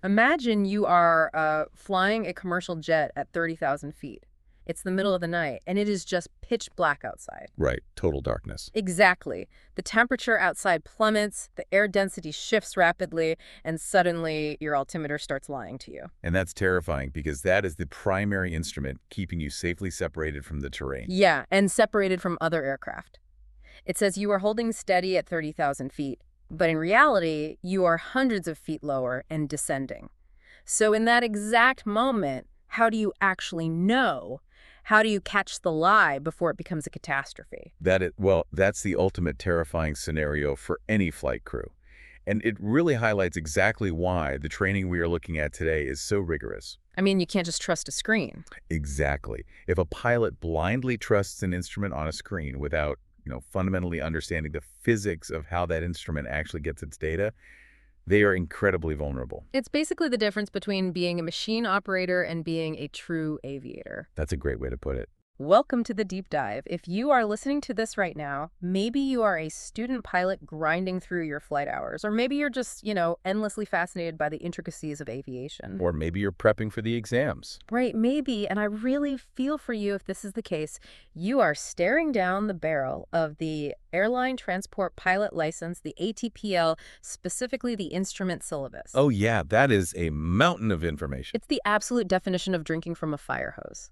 Imagine you are flying a commercial jet at 30,000 feet. It's the middle of the night, and it is just pitch black outside. Right, total darkness. Exactly. The temperature outside plummets, the air density shifts rapidly, and suddenly your altimeter starts lying to you. And that's terrifying because that is the primary instrument keeping you safely separated from the terrain. Yeah, and separated from other aircraft. It says you are holding steady at 30,000 feet, but in reality, you are hundreds of feet lower and descending. So in that exact moment, how do you actually know? How do you catch the lie before it becomes a catastrophe? That's the ultimate terrifying scenario for any flight crew. And it really highlights exactly why the training we are looking at today is so rigorous. I mean, you can't just trust a screen. Exactly. If a pilot blindly trusts an instrument on a screen without, fundamentally understanding the physics of how that instrument actually gets its data, they are incredibly vulnerable. It's basically the difference between being a machine operator and being a true aviator. That's a great way to put it. Welcome to the deep dive. If you are listening to this right now, maybe you are a student pilot grinding through your flight hours, or maybe you're just, endlessly fascinated by the intricacies of aviation. Or maybe you're prepping for the exams. Right, maybe, and I really feel for you if this is the case. You are staring down the barrel of the Airline Transport Pilot License, the ATPL, specifically the instrument syllabus. Oh yeah, that is a mountain of information. It's the absolute definition of drinking from a fire hose.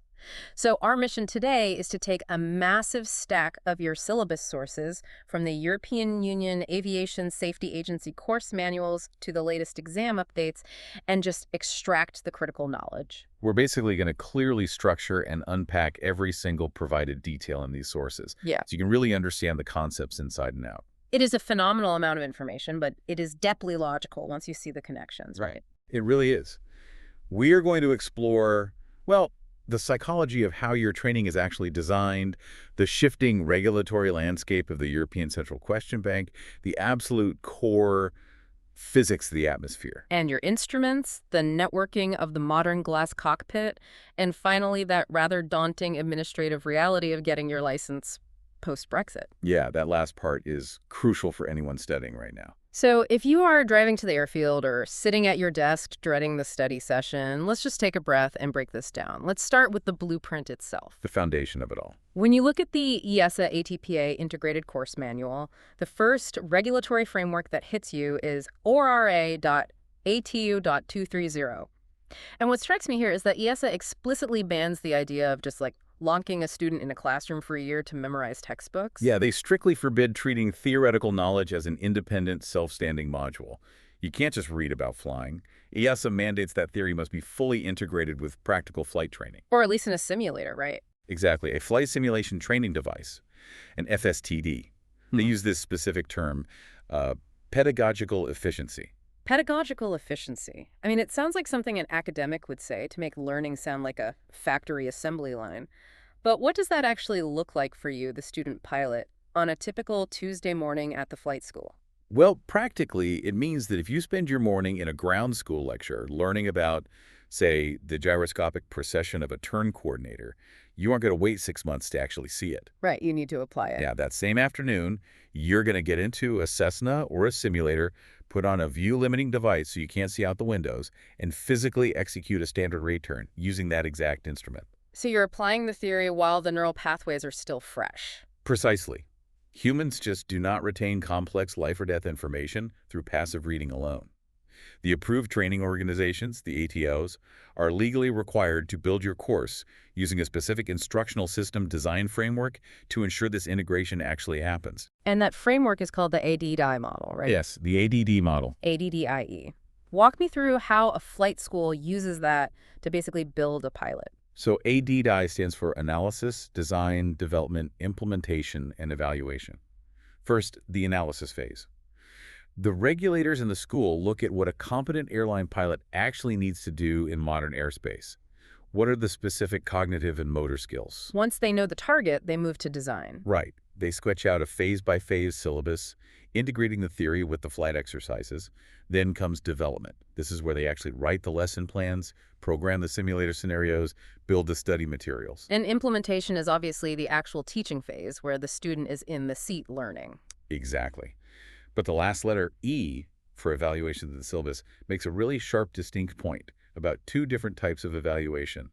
So our mission today is to take a massive stack of your syllabus sources, from the European Union Aviation Safety Agency course manuals to the latest exam updates, and just extract the critical knowledge. We're basically going to clearly structure and unpack every single provided detail in these sources. Yeah. So you can really understand the concepts inside and out. It is a phenomenal amount of information, but it is depthly logical once you see the connections, right? It really is. We are going to explore, the psychology of how your training is actually designed, the shifting regulatory landscape of the European Central Question Bank, the absolute core physics of the atmosphere. And your instruments, the networking of the modern glass cockpit, and finally that rather daunting administrative reality of getting your license post-Brexit. Yeah, that last part is crucial for anyone studying right now. So if you are driving to the airfield or sitting at your desk dreading the study session, let's just take a breath and break this down. Let's start with the blueprint itself. The foundation of it all. When you look at the EASA ATPA Integrated Course Manual, the first regulatory framework that hits you is ORA.ATU.230. And what strikes me here is that EASA explicitly bans the idea of just locking a student in a classroom for a year to memorize textbooks. Yeah, they strictly forbid treating theoretical knowledge as an independent, self-standing module. You can't just read about flying. EASA mandates that theory must be fully integrated with practical flight training. Or at least in a simulator, right? Exactly. A flight simulation training device, an FSTD. They use this specific term, pedagogical efficiency. Pedagogical efficiency. I mean, it sounds like something an academic would say to make learning sound like a factory assembly line. But what does that actually look like for you, the student pilot, on a typical Tuesday morning at the flight school? Well, practically, it means that if you spend your morning in a ground school lecture learning about, say, the gyroscopic precession of a turn coordinator, you aren't going to wait 6 months to actually see it. Right, you need to apply it. Yeah, that same afternoon, you're going to get into a Cessna or a simulator, put on a view-limiting device so you can't see out the windows, and physically execute a standard rate turn using that exact instrument. So you're applying the theory while the neural pathways are still fresh. Precisely. Humans just do not retain complex life-or-death information through passive reading alone. The approved training organizations, the ATOs, are legally required to build your course using a specific instructional system design framework to ensure this integration actually happens. And that framework is called the ADDIE model, right? Yes, the ADD model. ADDIE. Walk me through how a flight school uses that to basically build a pilot. So ADDIE stands for Analysis, Design, Development, Implementation, and Evaluation. First, the analysis phase. The regulators in the school look at what a competent airline pilot actually needs to do in modern airspace. What are the specific cognitive and motor skills? Once they know the target, they move to design. Right. They sketch out a phase-by-phase syllabus, integrating the theory with the flight exercises. Then comes development. This is where they actually write the lesson plans, program the simulator scenarios, build the study materials. And implementation is obviously the actual teaching phase, where the student is in the seat learning. Exactly. But the last letter, E, for evaluation of the syllabus makes a really sharp, distinct point about two different types of evaluation.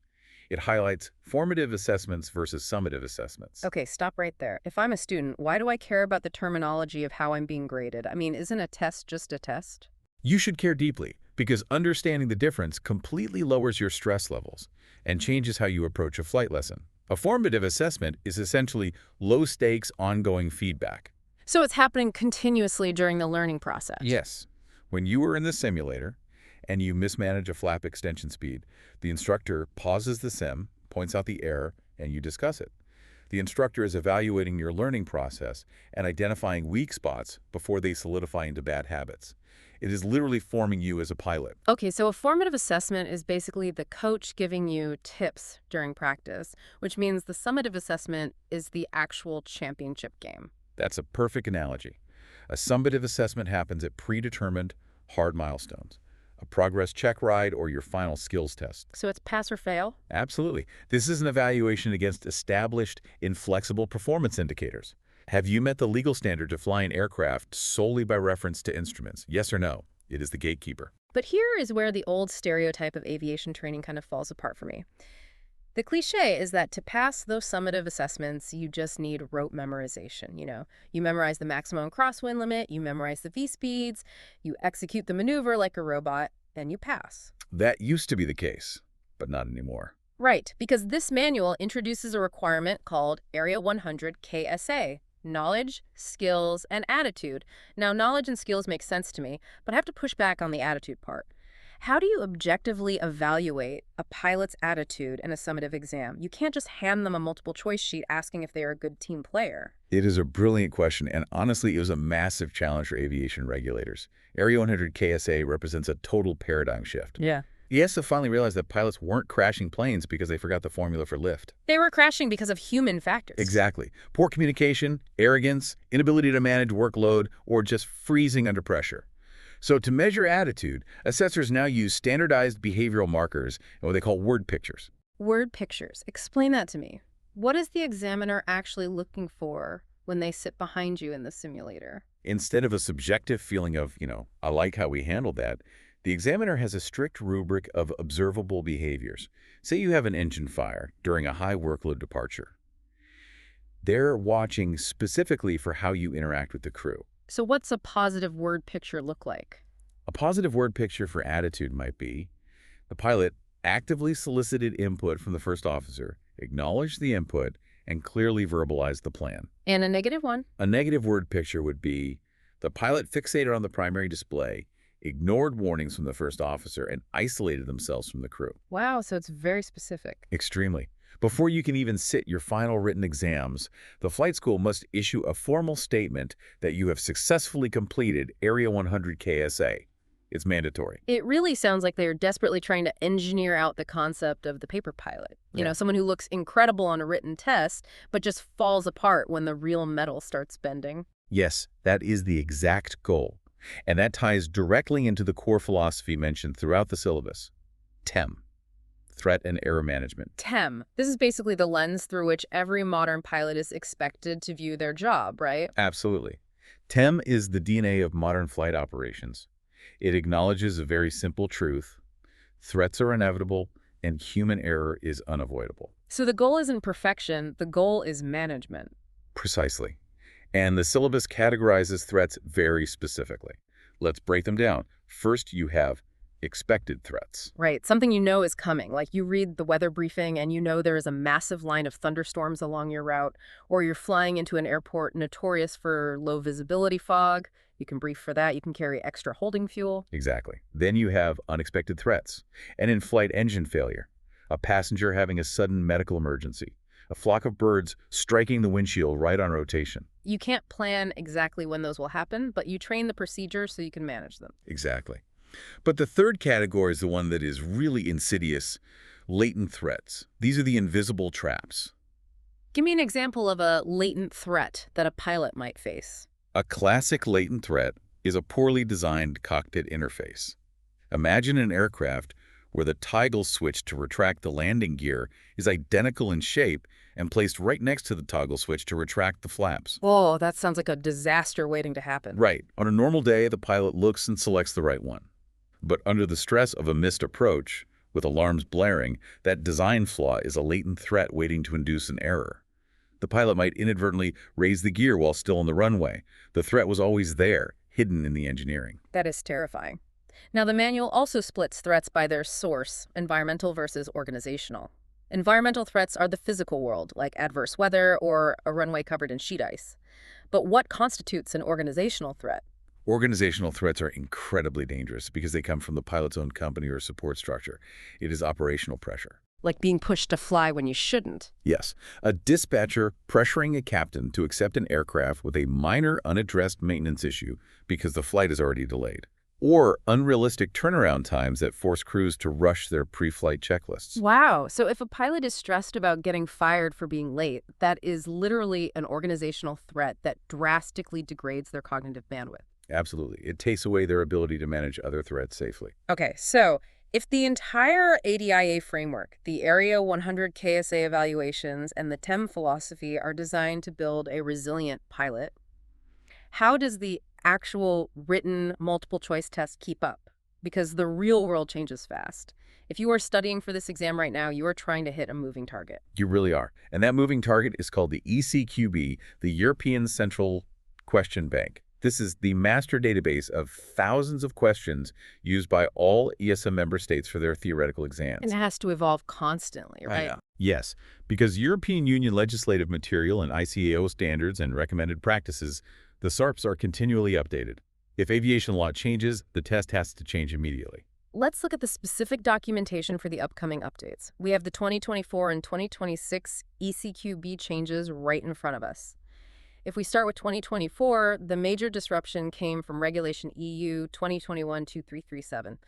It highlights formative assessments versus summative assessments. Okay, stop right there. If I'm a student, why do I care about the terminology of how I'm being graded? I mean, isn't a test just a test? You should care deeply because understanding the difference completely lowers your stress levels and changes how you approach a flight lesson. A formative assessment is essentially low-stakes, ongoing feedback. So it's happening continuously during the learning process. Yes, when you are in the simulator and you mismanage a flap extension speed, the instructor pauses the sim, points out the error, and you discuss it. The instructor is evaluating your learning process and identifying weak spots before they solidify into bad habits. It is literally forming you as a pilot. Okay, so a formative assessment is basically the coach giving you tips during practice, which means the summative assessment is the actual championship game. That's a perfect analogy. A summative assessment happens at predetermined, hard milestones. A progress check ride or your final skills test. So it's pass or fail? Absolutely. This is an evaluation against established, inflexible performance indicators. Have you met the legal standard to fly an aircraft solely by reference to instruments? Yes or no? It is the gatekeeper. But here is where the old stereotype of aviation training kind of falls apart for me. The cliche is that to pass those summative assessments, you just need rote memorization. You memorize the maximum crosswind limit, you memorize the V-speeds, you execute the maneuver like a robot, and you pass. That used to be the case, but not anymore. Right, because this manual introduces a requirement called Area 100 KSA, knowledge, skills, and attitude. Now, knowledge and skills make sense to me, but I have to push back on the attitude part. How do you objectively evaluate a pilot's attitude in a summative exam? You can't just hand them a multiple choice sheet asking if they are a good team player. It is a brilliant question, and honestly, it was a massive challenge for aviation regulators. Area 100 KSA represents a total paradigm shift. Yeah. EASA finally realized that pilots weren't crashing planes because they forgot the formula for lift. They were crashing because of human factors. Exactly. Poor communication, arrogance, inability to manage workload, or just freezing under pressure. So to measure attitude, assessors now use standardized behavioral markers and what they call word pictures. Word pictures. Explain that to me. What is the examiner actually looking for when they sit behind you in the simulator? Instead of a subjective feeling of, I like how we handled that, the examiner has a strict rubric of observable behaviors. Say you have an engine fire during a high workload departure. They're watching specifically for how you interact with the crew. So what's a positive word picture look like? A positive word picture for attitude might be the pilot actively solicited input from the first officer, acknowledged the input, and clearly verbalized the plan. And a negative one? A negative word picture would be the pilot fixated on the primary display, ignored warnings from the first officer, and isolated themselves from the crew. Wow, so it's very specific. Extremely. Before you can even sit your final written exams, the flight school must issue a formal statement that you have successfully completed Area 100 KSA. It's mandatory. It really sounds like they're desperately trying to engineer out the concept of the paper pilot. Someone who looks incredible on a written test, but just falls apart when the real metal starts bending. Yes, that is the exact goal. And that ties directly into the core philosophy mentioned throughout the syllabus. TEM. Threat and error management. TEM. This is basically the lens through which every modern pilot is expected to view their job, right? Absolutely. TEM is the DNA of modern flight operations. It acknowledges a very simple truth. Threats are inevitable, and human error is unavoidable. So the goal isn't perfection, the goal is management. Precisely. And the syllabus categorizes threats very specifically. Let's break them down. First, you have expected threats. Right, something you know is coming. Like you read the weather briefing and you know there is a massive line of thunderstorms along your route, or you're flying into an airport notorious for low visibility fog. You can brief for that. You can carry extra holding fuel. Exactly. Then you have unexpected threats. An in-flight engine failure, a passenger having a sudden medical emergency, a flock of birds striking the windshield right on rotation. You can't plan exactly when those will happen, but you train the procedure so you can manage them. Exactly. But the third category is the one that is really insidious, latent threats. These are the invisible traps. Give me an example of a latent threat that a pilot might face. A classic latent threat is a poorly designed cockpit interface. Imagine an aircraft where the toggle switch to retract the landing gear is identical in shape and placed right next to the toggle switch to retract the flaps. Whoa, that sounds like a disaster waiting to happen. Right. On a normal day, the pilot looks and selects the right one. But under the stress of a missed approach, with alarms blaring, that design flaw is a latent threat waiting to induce an error. The pilot might inadvertently raise the gear while still on the runway. The threat was always there, hidden in the engineering. That is terrifying. Now, the manual also splits threats by their source, environmental versus organizational. Environmental threats are the physical world, like adverse weather or a runway covered in sheet ice. But what constitutes an organizational threat? Organizational threats are incredibly dangerous because they come from the pilot's own company or support structure. It is operational pressure. Like being pushed to fly when you shouldn't. Yes, a dispatcher pressuring a captain to accept an aircraft with a minor unaddressed maintenance issue because the flight is already delayed. Or unrealistic turnaround times that force crews to rush their pre-flight checklists. Wow. So if a pilot is stressed about getting fired for being late, that is literally an organizational threat that drastically degrades their cognitive bandwidth. Absolutely. It takes away their ability to manage other threats safely. Okay, so if the entire ADIA framework, the Area 100 KSA evaluations, and the TEM philosophy are designed to build a resilient pilot, how does the actual written multiple choice test keep up? Because the real world changes fast. If you are studying for this exam right now, you are trying to hit a moving target. You really are. And that moving target is called the ECQB, the European Central Question Bank. This is the master database of thousands of questions used by all ESA member states for their theoretical exams. And it has to evolve constantly, right? Yeah. Yes, because European Union legislative material and ICAO standards and recommended practices, the SARPs are continually updated. If aviation law changes, the test has to change immediately. Let's look at the specific documentation for the upcoming updates. We have the 2024 and 2026 ECQB changes right in front of us. If we start with 2024, the major disruption came from Regulation EU 2021-2337.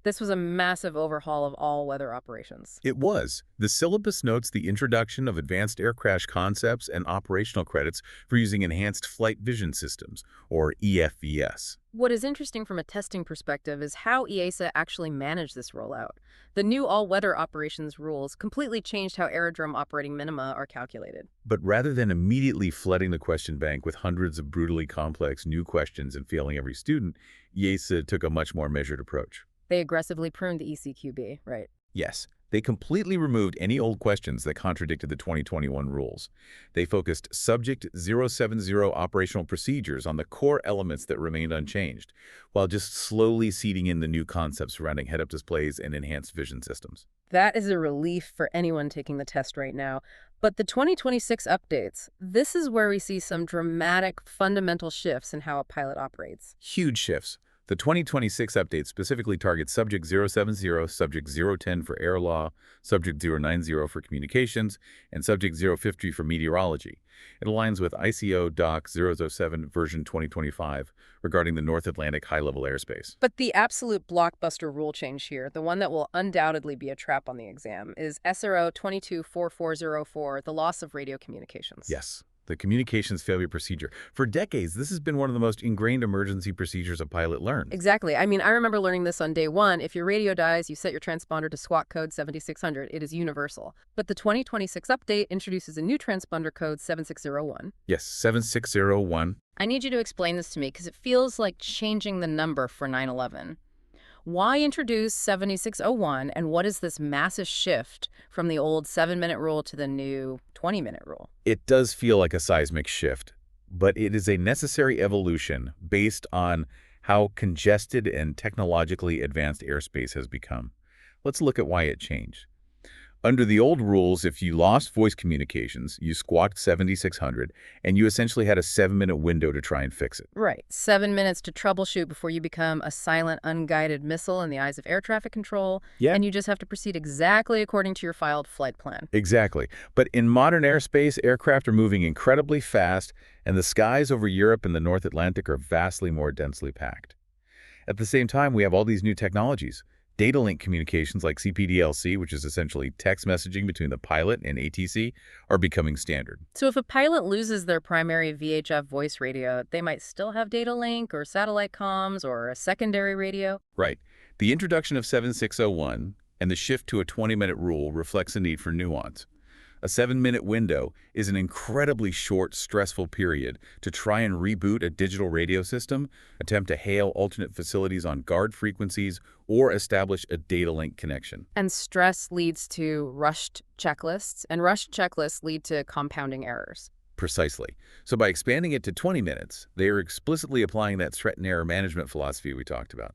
This was a massive overhaul of all weather operations. It was. The syllabus notes the introduction of advanced air crash concepts and operational credits for using enhanced flight vision systems, or EFVS. What is interesting from a testing perspective is how EASA actually managed this rollout. The new all-weather operations rules completely changed how aerodrome operating minima are calculated. But rather than immediately flooding the question bank with hundreds of brutally complex new questions and failing every student, EASA took a much more measured approach. They aggressively pruned the ECQB, right? Yes, they completely removed any old questions that contradicted the 2021 rules. They focused Subject 070 operational procedures on the core elements that remained unchanged, while just slowly seeding in the new concepts surrounding head-up displays and enhanced vision systems. That is a relief for anyone taking the test right now. But the 2026 updates, this is where we see some dramatic, fundamental shifts in how a pilot operates. Huge shifts. The 2026 update specifically targets Subject 070, Subject 010 for air law, Subject 090 for communications, and Subject 050 for meteorology. It aligns with ICO Doc 007 version 2025 regarding the North Atlantic high-level airspace. But the absolute blockbuster rule change here, the one that will undoubtedly be a trap on the exam, is SRO 224404, the loss of radio communications. Yes. The communications failure procedure. For decades, this has been one of the most ingrained emergency procedures a pilot learned. Exactly. I mean, I remember learning this on day one. If your radio dies, you set your transponder to SWAT code 7600. It is universal. But the 2026 update introduces a new transponder code 7601. Yes, 7601. I need you to explain this to me because it feels like changing the number for 9/11. Why introduce 7601, and what is this massive shift from the old 7-minute rule to the new 20-minute rule? It does feel like a seismic shift, but it is a necessary evolution based on how congested and technologically advanced airspace has become. Let's look at why it changed. Under the old rules, if you lost voice communications, you squawked 7600, and you essentially had a 7-minute window to try and fix it. Right. 7 minutes to troubleshoot before you become a silent, unguided missile in the eyes of air traffic control. Yeah. And you just have to proceed exactly according to your filed flight plan. Exactly. But in modern airspace, aircraft are moving incredibly fast, and the skies over Europe and the North Atlantic are vastly more densely packed. At the same time, we have all these new technologies. Data link communications like CPDLC, which is essentially text messaging between the pilot and ATC, are becoming standard. So if a pilot loses their primary VHF voice radio, they might still have data link or satellite comms or a secondary radio? Right. The introduction of 7601 And the shift to a 20-minute rule reflects a need for nuance. A 7-minute window is an incredibly short, stressful period to try and reboot a digital radio system, attempt to hail alternate facilities on guard frequencies, or establish a data link connection. And stress leads to rushed checklists, and rushed checklists lead to compounding errors. Precisely. So by expanding it to 20 minutes, they are explicitly applying that threat and error management philosophy we talked about.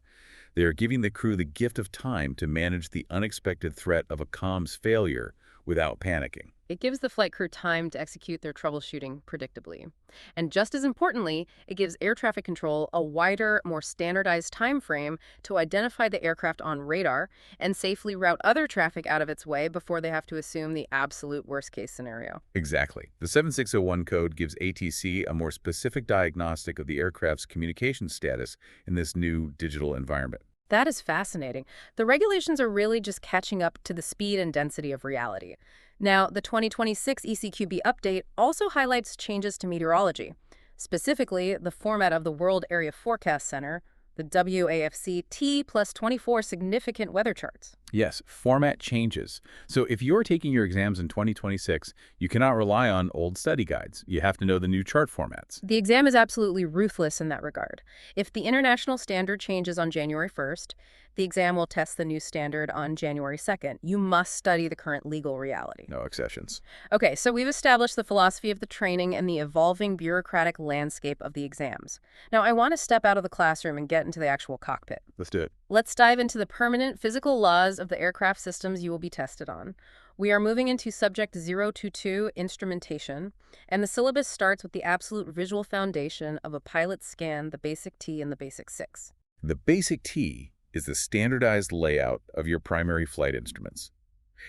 They are giving the crew the gift of time to manage the unexpected threat of a comms failure without panicking. It gives the flight crew time to execute their troubleshooting predictably. And just as importantly, it gives air traffic control a wider, more standardized time frame to identify the aircraft on radar and safely route other traffic out of its way before they have to assume the absolute worst-case scenario. Exactly. The 7601 code gives ATC a more specific diagnostic of the aircraft's communication status in this new digital environment. That is fascinating. The regulations are really just catching up to the speed and density of reality. Now, the 2026 ECQB update also highlights changes to meteorology, specifically the format of the World Area Forecast Center, the WAFC T+24 significant weather charts. Yes, format changes. So if you're taking your exams in 2026, you cannot rely on old study guides. You have to know the new chart formats. The exam is absolutely ruthless in that regard. If the international standard changes on January 1st, the exam will test the new standard on January 2nd. You must study the current legal reality. No exceptions. Okay, so we've established the philosophy of the training and the evolving bureaucratic landscape of the exams. Now, I want to step out of the classroom and get into the actual cockpit. Let's do it. Let's dive into the permanent physical laws of the aircraft systems you will be tested on. We are moving into Subject 022, Instrumentation, and the syllabus starts with the absolute visual foundation of a pilot scan, the Basic T and the Basic 6. The Basic T is the standardized layout of your primary flight instruments.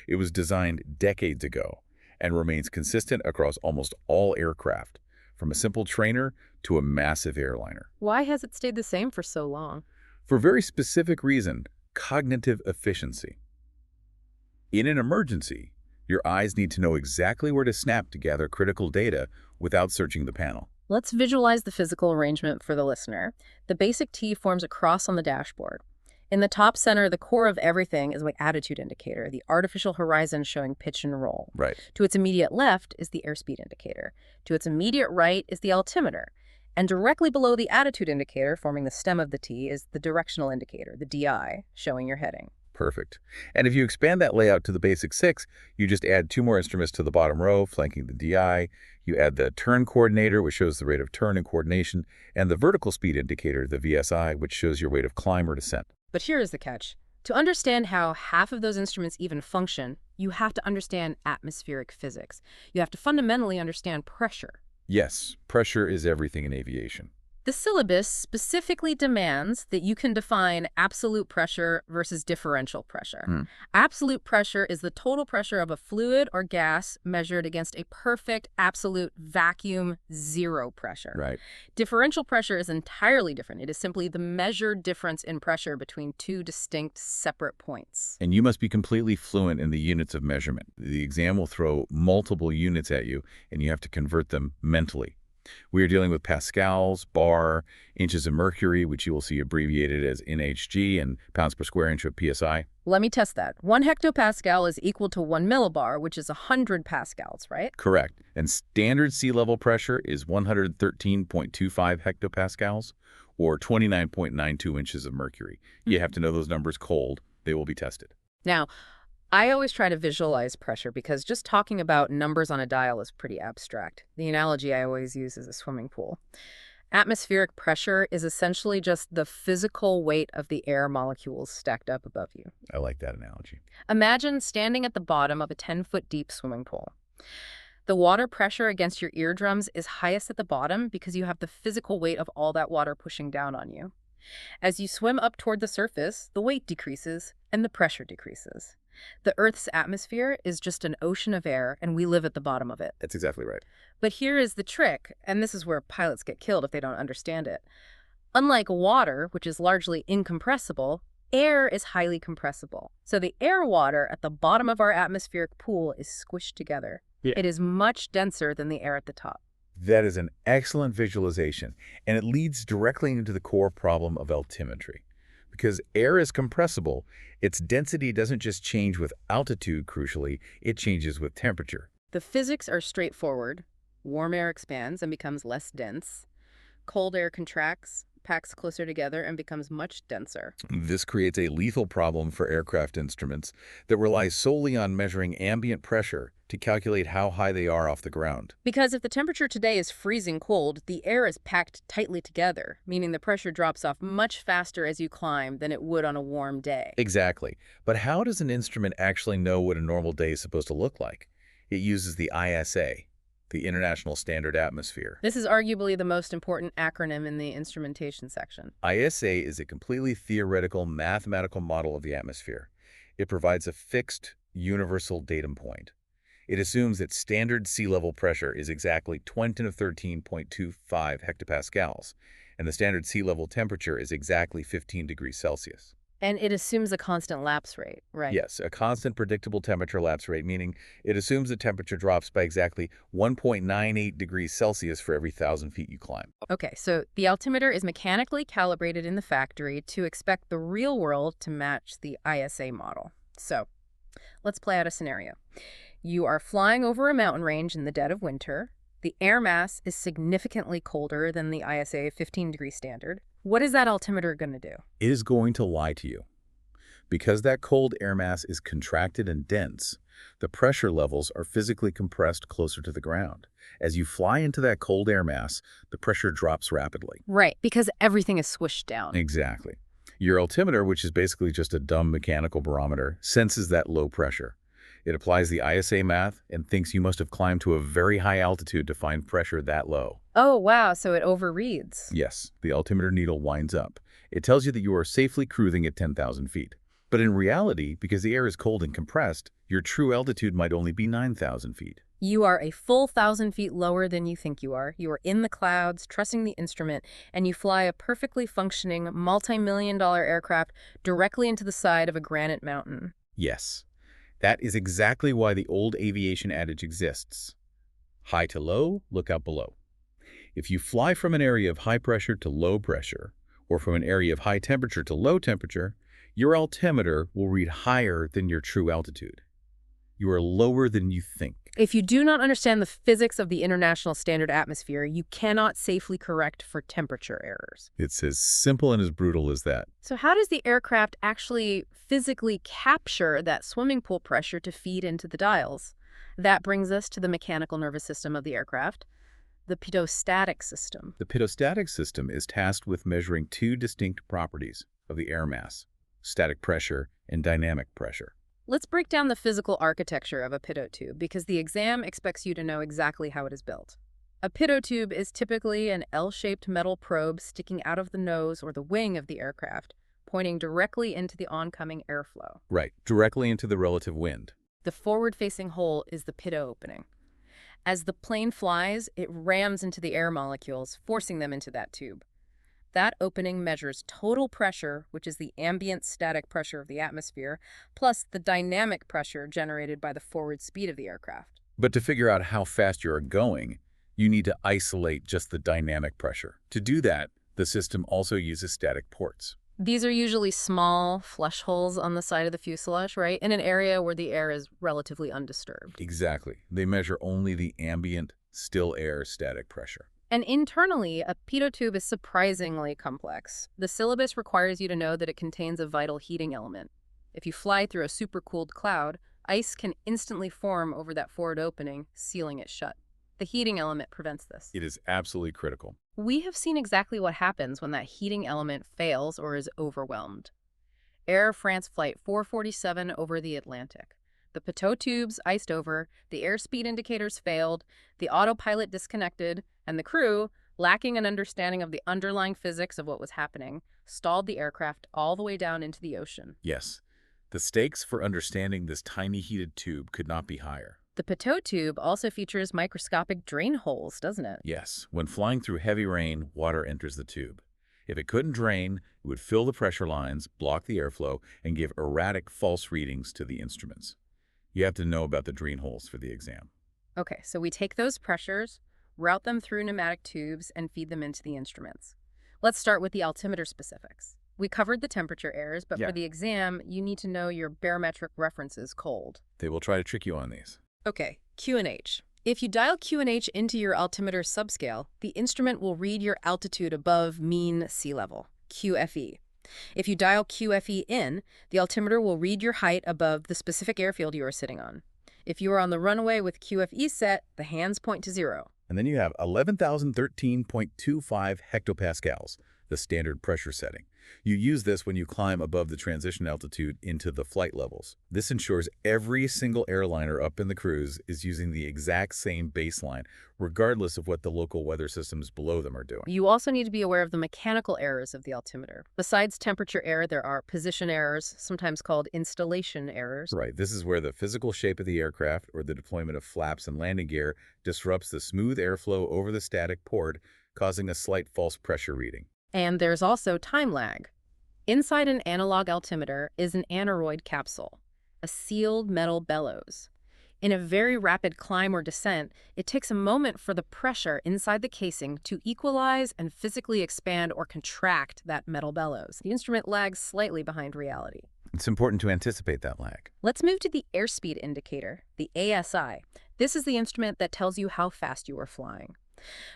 It was designed decades ago and remains consistent across almost all aircraft, from a simple trainer to a massive airliner. Why has it stayed the same for so long? For a very specific reason, cognitive efficiency. In an emergency, your eyes need to know exactly where to snap to gather critical data without searching the panel. Let's visualize the physical arrangement for the listener. The Basic T forms a cross on the dashboard. In the top center, the core of everything is the attitude indicator, the artificial horizon showing pitch and roll. Right. To its immediate left is the airspeed indicator. To its immediate right is the altimeter. And directly below the attitude indicator, forming the stem of the T, is the directional indicator, the DI, showing your heading. Perfect. And if you expand that layout to the Basic 6, you just add 2 more instruments to the bottom row, flanking the DI. You add the turn coordinator, which shows the rate of turn and coordination, and the vertical speed indicator, the VSI, which shows your rate of climb or descent. But here is the catch. To understand how half of those instruments even function, you have to understand atmospheric physics. You have to fundamentally understand pressure. Yes, pressure is everything in aviation. The syllabus specifically demands that you can define absolute pressure versus differential pressure. Absolute pressure is the total pressure of a fluid or gas measured against a perfect, absolute vacuum, zero pressure. Right. Differential pressure is entirely different. It is simply the measured difference in pressure between two distinct, separate points. And you must be completely fluent in the units of measurement. The exam will throw multiple units at you, and you have to convert them mentally. We are dealing with pascals, bar, inches of mercury, which you will see abbreviated as NHG, and pounds per square inch of PSI. Let me test that. 1 hectopascal is equal to 1 millibar, which is 100 pascals, right? Correct. And standard sea level pressure is 113.25 hectopascals, or 29.92 inches of mercury. You have to know those numbers cold. They will be tested. Now, I always try to visualize pressure because just talking about numbers on a dial is pretty abstract. The analogy I always use is a swimming pool. Atmospheric pressure is essentially just the physical weight of the air molecules stacked up above you. I like that analogy. Imagine standing at the bottom of a 10-foot deep swimming pool. The water pressure against your eardrums is highest at the bottom because you have the physical weight of all that water pushing down on you. As you swim up toward the surface, the weight decreases and the pressure decreases. The Earth's atmosphere is just an ocean of air, and we live at the bottom of it. That's exactly right. But here is the trick, and this is where pilots get killed if they don't understand it. Unlike water, which is largely incompressible, air is highly compressible. So the air water at the bottom of our atmospheric pool is squished together. Yeah. It is much denser than the air at the top. That is an excellent visualization, and it leads directly into the core problem of altimetry. Because air is compressible, its density doesn't just change with altitude, crucially, it changes with temperature. The physics are straightforward. Warm air expands and becomes less dense. Cold air contracts, packs closer together, and becomes much denser. This creates a lethal problem for aircraft instruments that rely solely on measuring ambient pressure to calculate how high they are off the ground. Because if the temperature today is freezing cold, the air is packed tightly together, meaning the pressure drops off much faster as you climb than it would on a warm day. Exactly. But how does an instrument actually know what a normal day is supposed to look like? It uses the ISA, the International Standard Atmosphere. This is arguably the most important acronym in the instrumentation section. ISA is a completely theoretical mathematical model of the atmosphere. It provides a fixed, universal datum point. It assumes that standard sea level pressure is exactly 10 to the 13.25 hectopascals, and the standard sea level temperature is exactly 15 degrees Celsius. And it assumes a constant lapse rate, right? Yes, a constant predictable temperature lapse rate, meaning it assumes the temperature drops by exactly 1.98 degrees Celsius for every 1,000 feet you climb. Okay, so the altimeter is mechanically calibrated in the factory to expect the real world to match the ISA model. So let's play out a scenario. You are flying over a mountain range in the dead of winter. The air mass is significantly colder than the ISA 15-degree standard. What is that altimeter going to do? It is going to lie to you. Because that cold air mass is contracted and dense, the pressure levels are physically compressed closer to the ground. As you fly into that cold air mass, the pressure drops rapidly. Right, because everything is swished down. Exactly. Your altimeter, which is basically just a dumb mechanical barometer, senses that low pressure. It applies the ISA math and thinks you must have climbed to a very high altitude to find pressure that low. Oh, wow, so it overreads. Yes, the altimeter needle winds up. It tells you that you are safely cruising at 10,000 feet. But in reality, because the air is cold and compressed, your true altitude might only be 9,000 feet. You are a full 1,000 feet lower than you think you are. You are in the clouds, trusting the instrument, and you fly a perfectly functioning, multi-million-dollar aircraft directly into the side of a granite mountain. Yes, that is exactly why the old aviation adage exists. High to low, look out below. If you fly from an area of high pressure to low pressure, or from an area of high temperature to low temperature, your altimeter will read higher than your true altitude. You are lower than you think. If you do not understand the physics of the International Standard Atmosphere, you cannot safely correct for temperature errors. It's as simple and as brutal as that. So how does the aircraft actually physically capture that swimming pool pressure to feed into the dials? That brings us to the mechanical nervous system of the aircraft, the pitot-static system. The pitot-static system is tasked with measuring two distinct properties of the air mass: static pressure and dynamic pressure. Let's break down the physical architecture of a pitot tube because the exam expects you to know exactly how it is built. A pitot tube is typically an L-shaped metal probe sticking out of the nose or the wing of the aircraft, pointing directly into the oncoming airflow. Right, directly into the relative wind. The forward-facing hole is the pitot opening. As the plane flies, it rams into the air molecules, forcing them into that tube. That opening measures total pressure, which is the ambient static pressure of the atmosphere, plus the dynamic pressure generated by the forward speed of the aircraft. But to figure out how fast you are going, you need to isolate just the dynamic pressure. To do that, the system also uses static ports. These are usually small flush holes on the side of the fuselage, right? In an area where the air is relatively undisturbed. Exactly. They measure only the ambient, still air static pressure. And internally, a pitot tube is surprisingly complex. The syllabus requires you to know that it contains a vital heating element. If you fly through a supercooled cloud, ice can instantly form over that forward opening, sealing it shut. The heating element prevents this. It is absolutely critical. We have seen exactly what happens when that heating element fails or is overwhelmed. Air France Flight 447 over the Atlantic. The pitot tubes iced over, the airspeed indicators failed, the autopilot disconnected, and the crew, lacking an understanding of the underlying physics of what was happening, stalled the aircraft all the way down into the ocean. Yes, the stakes for understanding this tiny heated tube could not be higher. The pitot tube also features microscopic drain holes, doesn't it? Yes, when flying through heavy rain, water enters the tube. If it couldn't drain, it would fill the pressure lines, block the airflow, and give erratic false readings to the instruments. You have to know about the drain holes for the exam. Okay, so we take those pressures, route them through pneumatic tubes, and feed them into the instruments. Let's start with the altimeter specifics. We covered the temperature errors, but for Yeah. the exam, you need to know your barometric references cold. They will try to trick you on these. Okay, QNH. If you dial QNH into your altimeter subscale, the instrument will read your altitude above mean sea level, QFE. If you dial QFE in, the altimeter will read your height above the specific airfield you are sitting on. If you are on the runway with QFE set, the hands point to 0. And then you have 11,013.25 hectopascals, the standard pressure setting. You use this when you climb above the transition altitude into the flight levels. This ensures every single airliner up in the cruise is using the exact same baseline, regardless of what the local weather systems below them are doing. You also need to be aware of the mechanical errors of the altimeter. Besides temperature error, there are position errors, sometimes called installation errors. Right, this is where the physical shape of the aircraft or the deployment of flaps and landing gear disrupts the smooth airflow over the static port, causing a slight false pressure reading. And there's also time lag. Inside an analog altimeter is an aneroid capsule, a sealed metal bellows. In a very rapid climb or descent, it takes a moment for the pressure inside the casing to equalize and physically expand or contract that metal bellows. The instrument lags slightly behind reality. It's important to anticipate that lag. Let's move to the airspeed indicator, the ASI. This is the instrument that tells you how fast you are flying.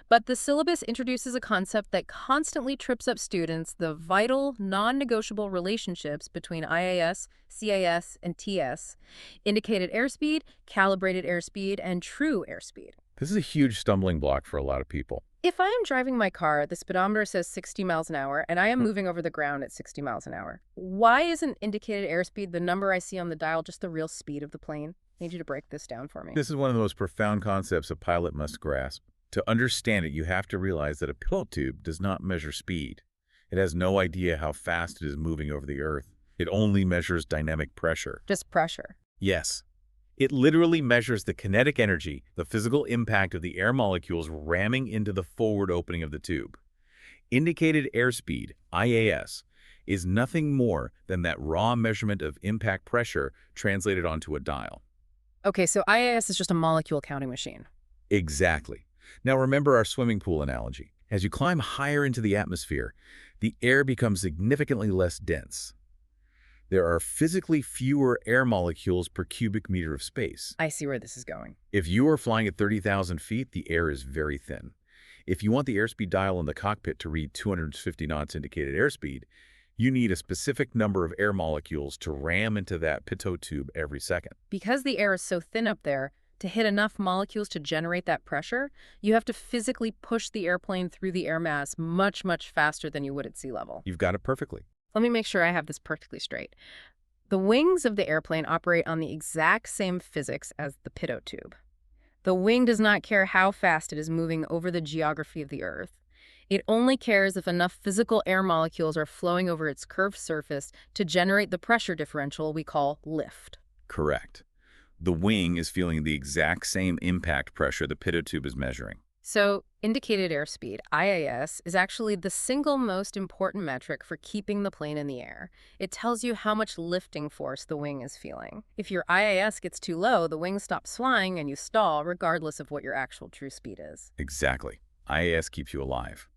But the syllabus introduces a concept that constantly trips up students, the vital, non-negotiable relationships between IAS, CAS, and TS, indicated airspeed, calibrated airspeed, and true airspeed. This is a huge stumbling block for a lot of people. If I am driving my car, the speedometer says 60 miles an hour, and I am moving over the ground at 60 miles an hour. Why isn't indicated airspeed, the number I see on the dial, just the real speed of the plane? I need you to break this down for me. This is one of the most profound concepts a pilot must grasp. To understand it, you have to realize that a pilot tube does not measure speed. It has no idea how fast it is moving over the Earth. It only measures dynamic pressure. Just pressure. Yes. It literally measures the kinetic energy, the physical impact of the air molecules ramming into the forward opening of the tube. Indicated airspeed, IAS, is nothing more than that raw measurement of impact pressure translated onto a dial. Okay, so IAS is just a molecule counting machine. Exactly. Now remember our swimming pool analogy. As you climb higher into the atmosphere, the air becomes significantly less dense. There are physically fewer air molecules per cubic meter of space. I see where this is going. If you are flying at 30,000 feet, the air is very thin. If you want the airspeed dial in the cockpit to read 250 knots indicated airspeed, you need a specific number of air molecules to ram into that pitot tube every second. Because the air is so thin up there, to hit enough molecules to generate that pressure, you have to physically push the airplane through the air mass much, much faster than you would at sea level. You've got it perfectly. Let me make sure I have this perfectly straight. The wings of the airplane operate on the exact same physics as the pitot tube. The wing does not care how fast it is moving over the geography of the Earth. It only cares if enough physical air molecules are flowing over its curved surface to generate the pressure differential we call lift. Correct. The wing is feeling the exact same impact pressure the pitot tube is measuring. So, indicated airspeed, IAS, is actually the single most important metric for keeping the plane in the air. It tells you how much lifting force the wing is feeling. If your IAS gets too low, the wing stops flying and you stall regardless of what your actual true speed is. Exactly. IAS keeps you alive.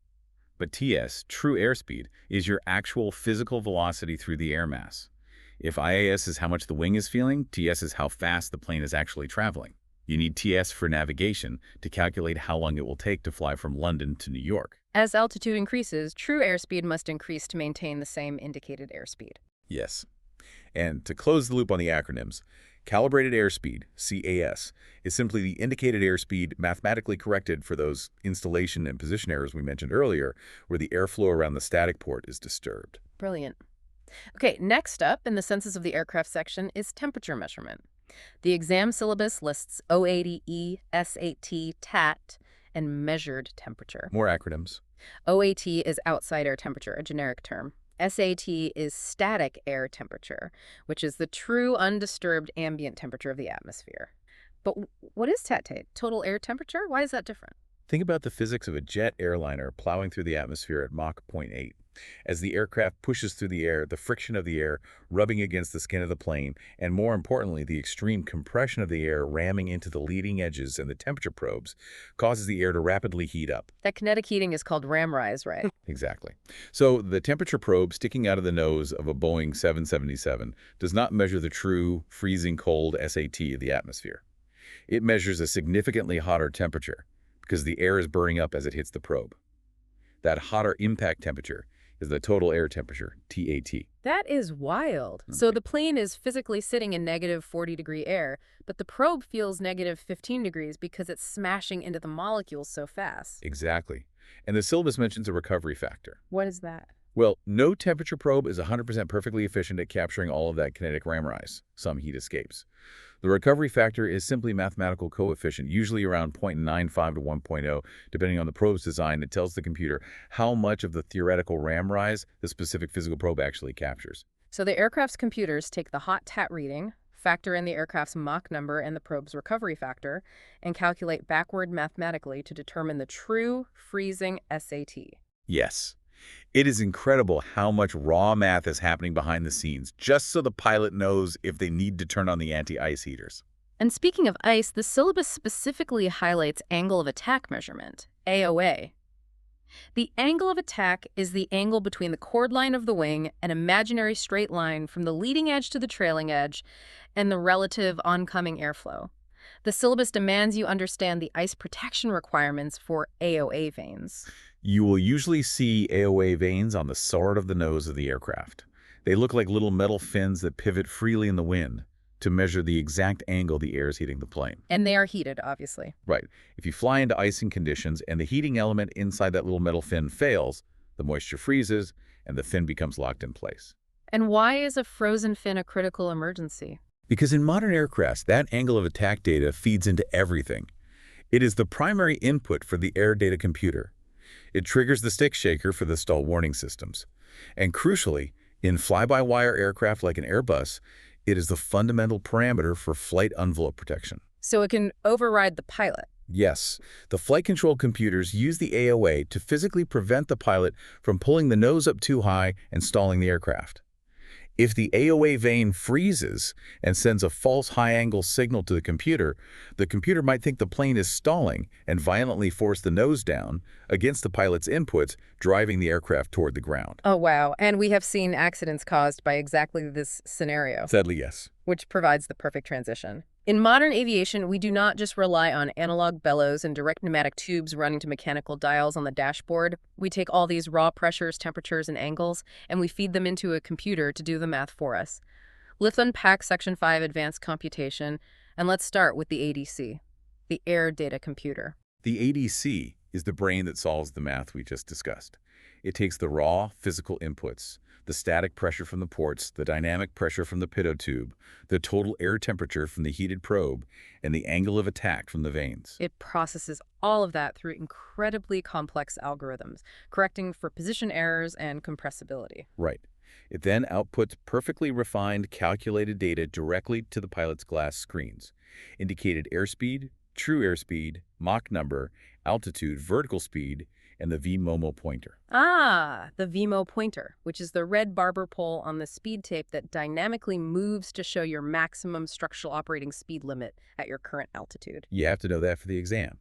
But TS, true airspeed, is your actual physical velocity through the air mass. If IAS is how much the wing is feeling, TS is how fast the plane is actually traveling. You need TS for navigation to calculate how long it will take to fly from London to New York. As altitude increases, true airspeed must increase to maintain the same indicated airspeed. Yes. And to close the loop on the acronyms, calibrated airspeed, CAS, is simply the indicated airspeed mathematically corrected for those installation and position errors we mentioned earlier, where the airflow around the static port is disturbed. Brilliant. Okay, next up in the census of the aircraft section is temperature measurement. The exam syllabus lists OATE, SAT, TAT, and measured temperature. More acronyms. OAT is outside air temperature, a generic term. SAT is static air temperature, which is the true undisturbed ambient temperature of the atmosphere. But what is TAT? Total air temperature? Why is that different? Think about the physics of a jet airliner plowing through the atmosphere at Mach 0.8. As the aircraft pushes through the air, the friction of the air rubbing against the skin of the plane, and more importantly, the extreme compression of the air ramming into the leading edges and the temperature probes, causes the air to rapidly heat up. That kinetic heating is called ram rise, right? Exactly. So the temperature probe sticking out of the nose of a Boeing 777 does not measure the true freezing cold SAT of the atmosphere. It measures a significantly hotter temperature because the air is burning up as it hits the probe. That hotter impact temperature is the total air temperature, TAT. That is wild. So the plane is physically sitting in negative 40-degree air, but the probe feels negative 15 degrees because it's smashing into the molecules so fast. Exactly. And the syllabus mentions a recovery factor. What is that? Well, no temperature probe is 100% perfectly efficient at capturing all of that kinetic ram rise. Some heat escapes. The recovery factor is simply mathematical coefficient, usually around 0.95 to 1.0, depending on the probe's design. It tells the computer how much of the theoretical ram rise the specific physical probe actually captures. So the aircraft's computers take the hot TAT reading, factor in the aircraft's Mach number and the probe's recovery factor, and calculate backward mathematically to determine the true freezing SAT. Yes. It is incredible how much raw math is happening behind the scenes, just so the pilot knows if they need to turn on the anti-ice heaters. And speaking of ice, the syllabus specifically highlights angle of attack measurement, AOA. The angle of attack is the angle between the chord line of the wing, an imaginary straight line from the leading edge to the trailing edge, and the relative oncoming airflow. The syllabus demands you understand the ice protection requirements for AOA vanes. You will usually see AOA vanes on the sword of the nose of the aircraft. They look like little metal fins that pivot freely in the wind to measure the exact angle the air is hitting the plane. And they are heated, obviously. Right. If you fly into icing conditions and the heating element inside that little metal fin fails, the moisture freezes and the fin becomes locked in place. And why is a frozen fin a critical emergency? Because in modern aircrafts, that angle of attack data feeds into everything. It is the primary input for the air data computer. It triggers the stick shaker for the stall warning systems. And crucially, in fly-by-wire aircraft like an Airbus, it is the fundamental parameter for flight envelope protection. So it can override the pilot. Yes, the flight control computers use the AOA to physically prevent the pilot from pulling the nose up too high and stalling the aircraft. If the AOA vane freezes and sends a false high-angle signal to the computer might think the plane is stalling and violently force the nose down against the pilot's inputs, driving the aircraft toward the ground. Oh, wow. And we have seen accidents caused by exactly this scenario, Sadly, yes. which provides the perfect transition. In modern aviation, we do not just rely on analog bellows and direct pneumatic tubes running to mechanical dials on the dashboard. We take all these raw pressures, temperatures, and angles, and we feed them into a computer to do the math for us. Let's unpack Section 5 Advanced Computation, and let's start with the ADC, the Air Data Computer. The ADC is the brain that solves the math we just discussed. It takes the raw physical inputs, the static pressure from the ports, the dynamic pressure from the pitot tube, the total air temperature from the heated probe, and the angle of attack from the vanes. It processes all of that through incredibly complex algorithms, correcting for position errors and compressibility. Right. It then outputs perfectly refined, calculated data directly to the pilot's glass screens. Indicated airspeed, true airspeed, Mach number, altitude, vertical speed, and the VMOMO pointer. Ah, the VMO pointer, which is the red barber pole on the speed tape that dynamically moves to show your maximum structural operating speed limit at your current altitude. You have to know that for the exam.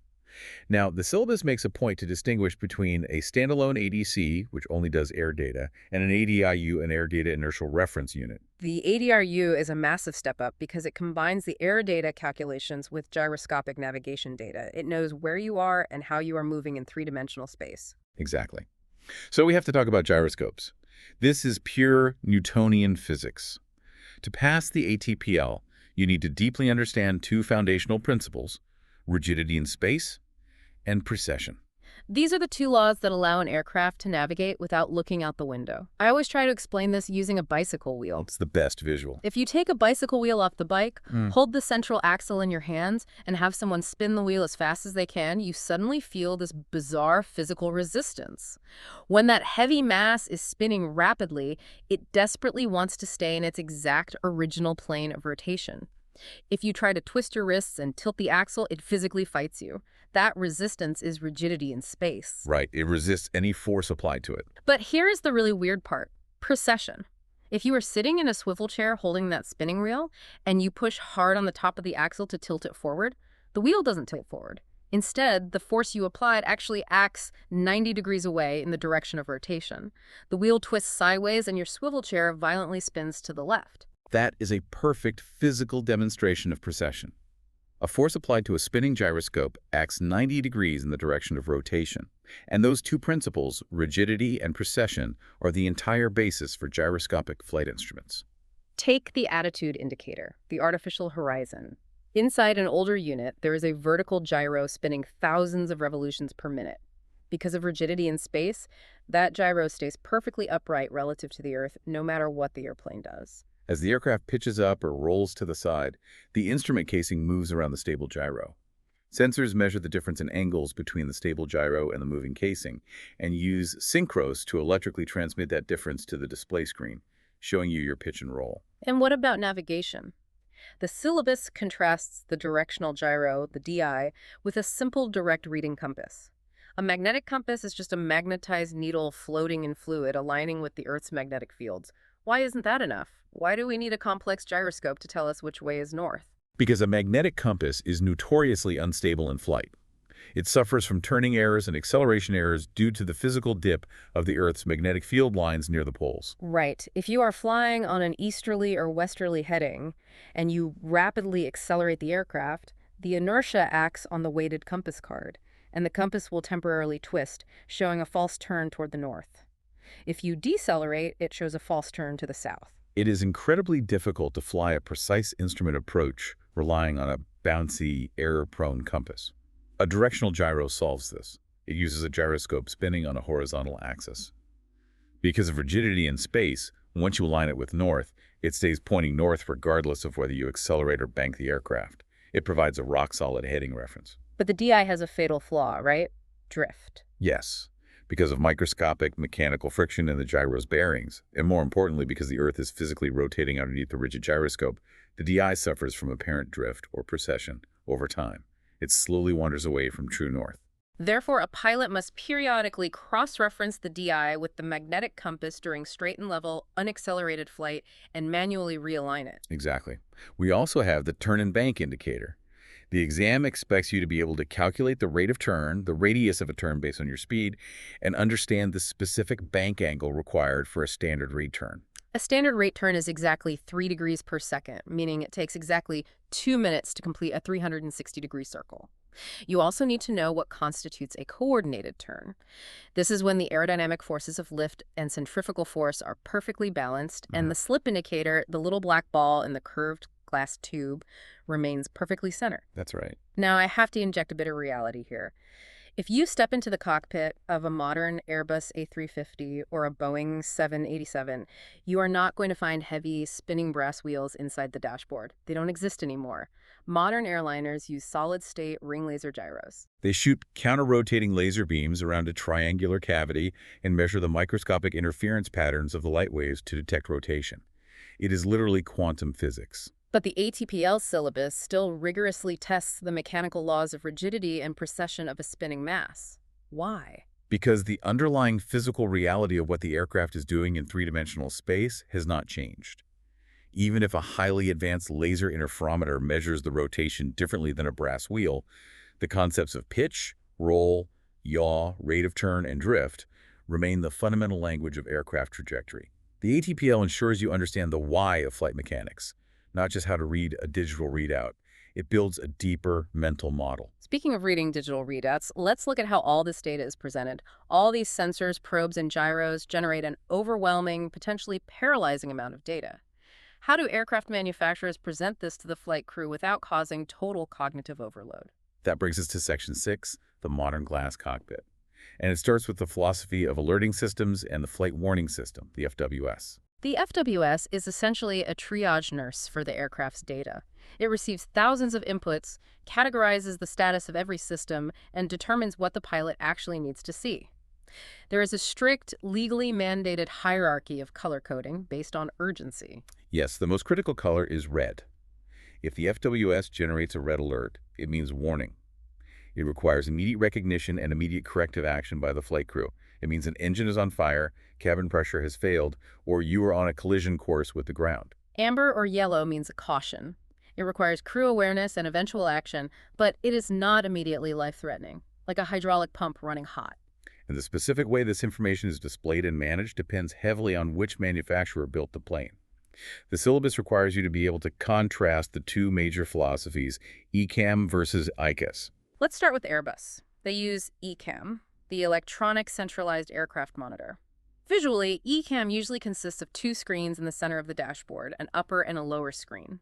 Now, the syllabus makes a point to distinguish between a standalone ADC, which only does air data, and an ADIU, an air data inertial reference unit. The ADRU is a massive step up because it combines the air data calculations with gyroscopic navigation data. It knows where you are and how you are moving in three-dimensional space. Exactly. So we have to talk about gyroscopes. This is pure Newtonian physics. To pass the ATPL, you need to deeply understand two foundational principles: rigidity in space and precession. These are the two laws that allow an aircraft to navigate without looking out the window. I always try to explain this using a bicycle wheel. It's the best visual. If you take a bicycle wheel off the bike, hold the central axle in your hands, and have someone spin the wheel as fast as they can, you suddenly feel this bizarre physical resistance. When that heavy mass is spinning rapidly, it desperately wants to stay in its exact original plane of rotation. If you try to twist your wrists and tilt the axle, it physically fights you. That resistance is rigidity in space. Right, it resists any force applied to it. But here's the really weird part. Precession. If you are sitting in a swivel chair holding that spinning wheel and you push hard on the top of the axle to tilt it forward, the wheel doesn't tilt forward. Instead, the force you applied actually acts 90 degrees away in the direction of rotation. The wheel twists sideways and your swivel chair violently spins to the left. That is a perfect physical demonstration of precession. A force applied to a spinning gyroscope acts 90 degrees in the direction of rotation. And those two principles, rigidity and precession, are the entire basis for gyroscopic flight instruments. Take the attitude indicator, the artificial horizon. Inside an older unit, there is a vertical gyro spinning thousands of revolutions per minute. Because of rigidity in space, that gyro stays perfectly upright relative to the Earth, no matter what the airplane does. As the aircraft pitches up or rolls to the side, the instrument casing moves around the stable gyro. Sensors measure the difference in angles between the stable gyro and the moving casing, and use synchros to electrically transmit that difference to the display screen, showing you your pitch and roll. And what about navigation? The syllabus contrasts the directional gyro, the DI, with a simple direct reading compass. A magnetic compass is just a magnetized needle floating in fluid aligning with the Earth's magnetic fields. Why isn't that enough? Why do we need a complex gyroscope to tell us which way is north? Because a magnetic compass is notoriously unstable in flight. It suffers from turning errors and acceleration errors due to the physical dip of the Earth's magnetic field lines near the poles. Right. If you are flying on an easterly or westerly heading and you rapidly accelerate the aircraft, the inertia acts on the weighted compass card, and the compass will temporarily twist, showing a false turn toward the north. If you decelerate, it shows a false turn to the south. It is incredibly difficult to fly a precise instrument approach relying on a bouncy, error-prone compass. A directional gyro solves this. It uses a gyroscope spinning on a horizontal axis. Because of rigidity in space, once you align it with north, it stays pointing north regardless of whether you accelerate or bank the aircraft. It provides a rock-solid heading reference. But the DI has a fatal flaw, right? Drift. Yes, because of microscopic mechanical friction in the gyro's bearings, and more importantly because the Earth is physically rotating underneath the rigid gyroscope, the DI suffers from apparent drift or precession over time. It slowly wanders away from true north. Therefore, a pilot must periodically cross-reference the DI with the magnetic compass during straight and level, unaccelerated flight, and manually realign it. Exactly. We also have the turn and bank indicator. The exam expects you to be able to calculate the rate of turn, the radius of a turn based on your speed, and understand the specific bank angle required for a standard rate turn. A standard rate turn is exactly 3 degrees per second, meaning it takes exactly 2 minutes to complete a 360-degree circle. You also need to know what constitutes a coordinated turn. This is when the aerodynamic forces of lift and centrifugal force are perfectly balanced, and the slip indicator, the little black ball in the curved glass tube, remains perfectly centered. That's right. Now, I have to inject a bit of reality here. If you step into the cockpit of a modern Airbus A350 or a Boeing 787, you are not going to find heavy, spinning brass wheels inside the dashboard. They don't exist anymore. Modern airliners use solid-state ring laser gyros. They shoot counter-rotating laser beams around a triangular cavity and measure the microscopic interference patterns of the light waves to detect rotation. It is literally quantum physics. But the ATPL syllabus still rigorously tests the mechanical laws of rigidity and precession of a spinning mass. Why? Because the underlying physical reality of what the aircraft is doing in three-dimensional space has not changed. Even if a highly advanced laser interferometer measures the rotation differently than a brass wheel, the concepts of pitch, roll, yaw, rate of turn, and drift remain the fundamental language of aircraft trajectory. The ATPL ensures you understand the why of flight mechanics, not just how to read a digital readout. It builds a deeper mental model. Speaking of reading digital readouts, let's look at how all this data is presented. All these sensors, probes, and gyros generate an overwhelming, potentially paralyzing amount of data. How do aircraft manufacturers present this to the flight crew without causing total cognitive overload? That brings us to Section 6, the modern glass cockpit. And it starts with the philosophy of alerting systems and the flight warning system, the FWS. The FWS is essentially a triage nurse for the aircraft's data. It receives thousands of inputs, categorizes the status of every system, and determines what the pilot actually needs to see. There is a strict, legally mandated hierarchy of color coding based on urgency. Yes, the most critical color is red. If the FWS generates a red alert, it means warning. It requires immediate recognition and immediate corrective action by the flight crew. It means an engine is on fire, cabin pressure has failed, or you are on a collision course with the ground. Amber or yellow means a caution. It requires crew awareness and eventual action, but it is not immediately life-threatening, like a hydraulic pump running hot. And the specific way this information is displayed and managed depends heavily on which manufacturer built the plane. The syllabus requires you to be able to contrast the two major philosophies, ECAM versus ICAS. Let's start with Airbus. They use ECAM, the Electronic Centralized Aircraft Monitor. Visually, ECAM usually consists of two screens in the center of the dashboard, an upper and a lower screen.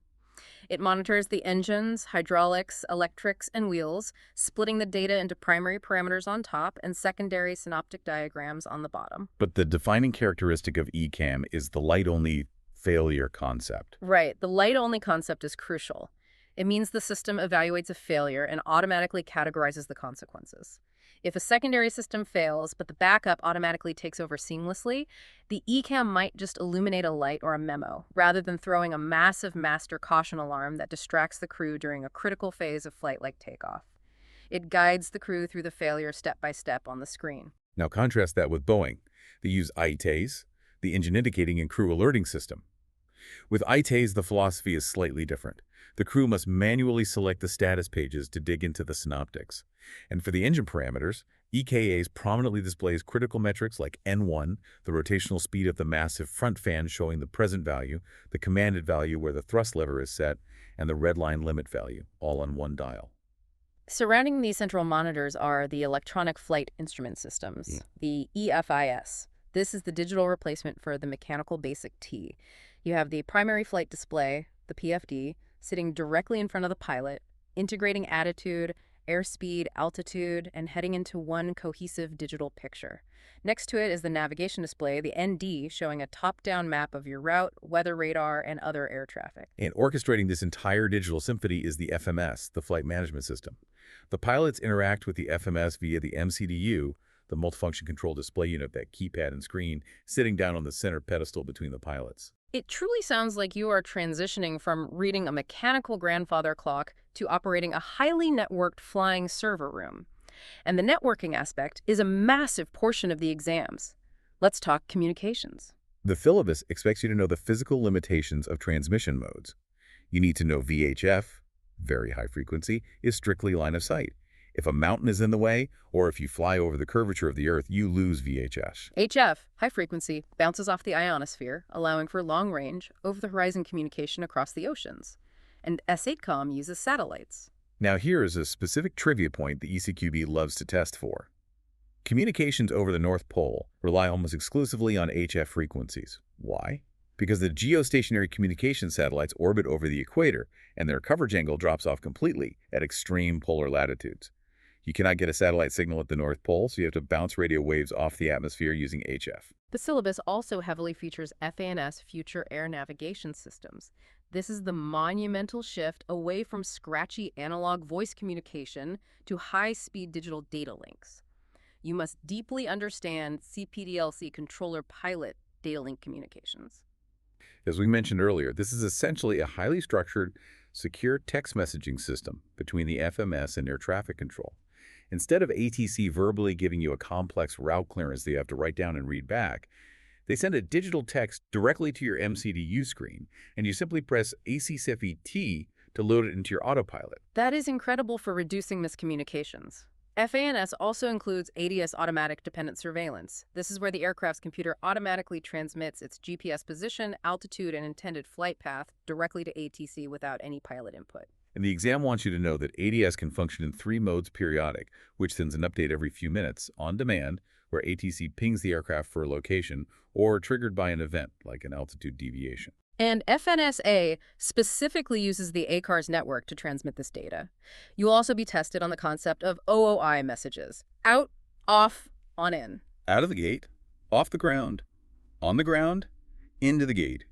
It monitors the engines, hydraulics, electrics, and wheels, splitting the data into primary parameters on top and secondary synoptic diagrams on the bottom. But the defining characteristic of ECAM is the light-only failure concept. Right, the light-only concept is crucial. It means the system evaluates a failure and automatically categorizes the consequences. If a secondary system fails, but the backup automatically takes over seamlessly, the ECAM might just illuminate a light or a memo, rather than throwing a massive master caution alarm that distracts the crew during a critical phase of flight like takeoff. It guides the crew through the failure step by step on the screen. Now contrast that with Boeing. They use ITAS, the engine indicating and crew alerting system. With ITAs, the philosophy is slightly different. The crew must manually select the status pages to dig into the synoptics. And for the engine parameters, EKAs prominently displays critical metrics like N1, the rotational speed of the massive front fan showing the present value, the commanded value where the thrust lever is set, and the red line limit value, all on one dial. Surrounding these central monitors are the Electronic Flight Instrument Systems, the EFIS. This is the digital replacement for the mechanical basic T. You have the primary flight display, the PFD, sitting directly in front of the pilot, integrating attitude, airspeed, altitude, and heading into one cohesive digital picture. Next to it is the navigation display, the ND, showing a top-down map of your route, weather radar, and other air traffic. And orchestrating this entire digital symphony is the FMS, the flight management system. The pilots interact with the FMS via the MCDU, the multifunction control display unit, that keypad and screen, sitting down on the center pedestal between the pilots. It truly sounds like you are transitioning from reading a mechanical grandfather clock to operating a highly networked flying server room. And the networking aspect is a massive portion of the exams. Let's talk communications. The syllabus expects you to know the physical limitations of transmission modes. You need to know VHF, very high frequency, is strictly line of sight. If a mountain is in the way, or if you fly over the curvature of the Earth, you lose VHF. HF, high frequency, bounces off the ionosphere, allowing for long-range, over-the-horizon communication across the oceans. And S8COM uses satellites. Now here is a specific trivia point the ECQB loves to test for. Communications over the North Pole rely almost exclusively on HF frequencies. Why? Because the geostationary communication satellites orbit over the equator, and their coverage angle drops off completely at extreme polar latitudes. You cannot get a satellite signal at the North Pole, so you have to bounce radio waves off the atmosphere using HF. The syllabus also heavily features FANS Future Air Navigation Systems. This is the monumental shift away from scratchy analog voice communication to high-speed digital data links. You must deeply understand CPDLC controller pilot data link communications. As we mentioned earlier, this is essentially a highly structured, secure text messaging system between the FMS and air traffic control. Instead of ATC verbally giving you a complex route clearance that you have to write down and read back, they send a digital text directly to your MCDU screen, and you simply press ACCFET to load it into your autopilot. That is incredible for reducing miscommunications. FANS also includes ADS automatic dependent surveillance. This is where the aircraft's computer automatically transmits its GPS position, altitude, and intended flight path directly to ATC without any pilot input. And the exam wants you to know that ADS can function in 3 modes periodic, which sends an update every few minutes, on demand, where ATC pings the aircraft for a location, or triggered by an event, like an altitude deviation. And FNSA specifically uses the ACARS network to transmit this data. You will also be tested on the concept of OOI messages. Out, off, on in. Out of the gate, off the ground, on the ground, into the gate.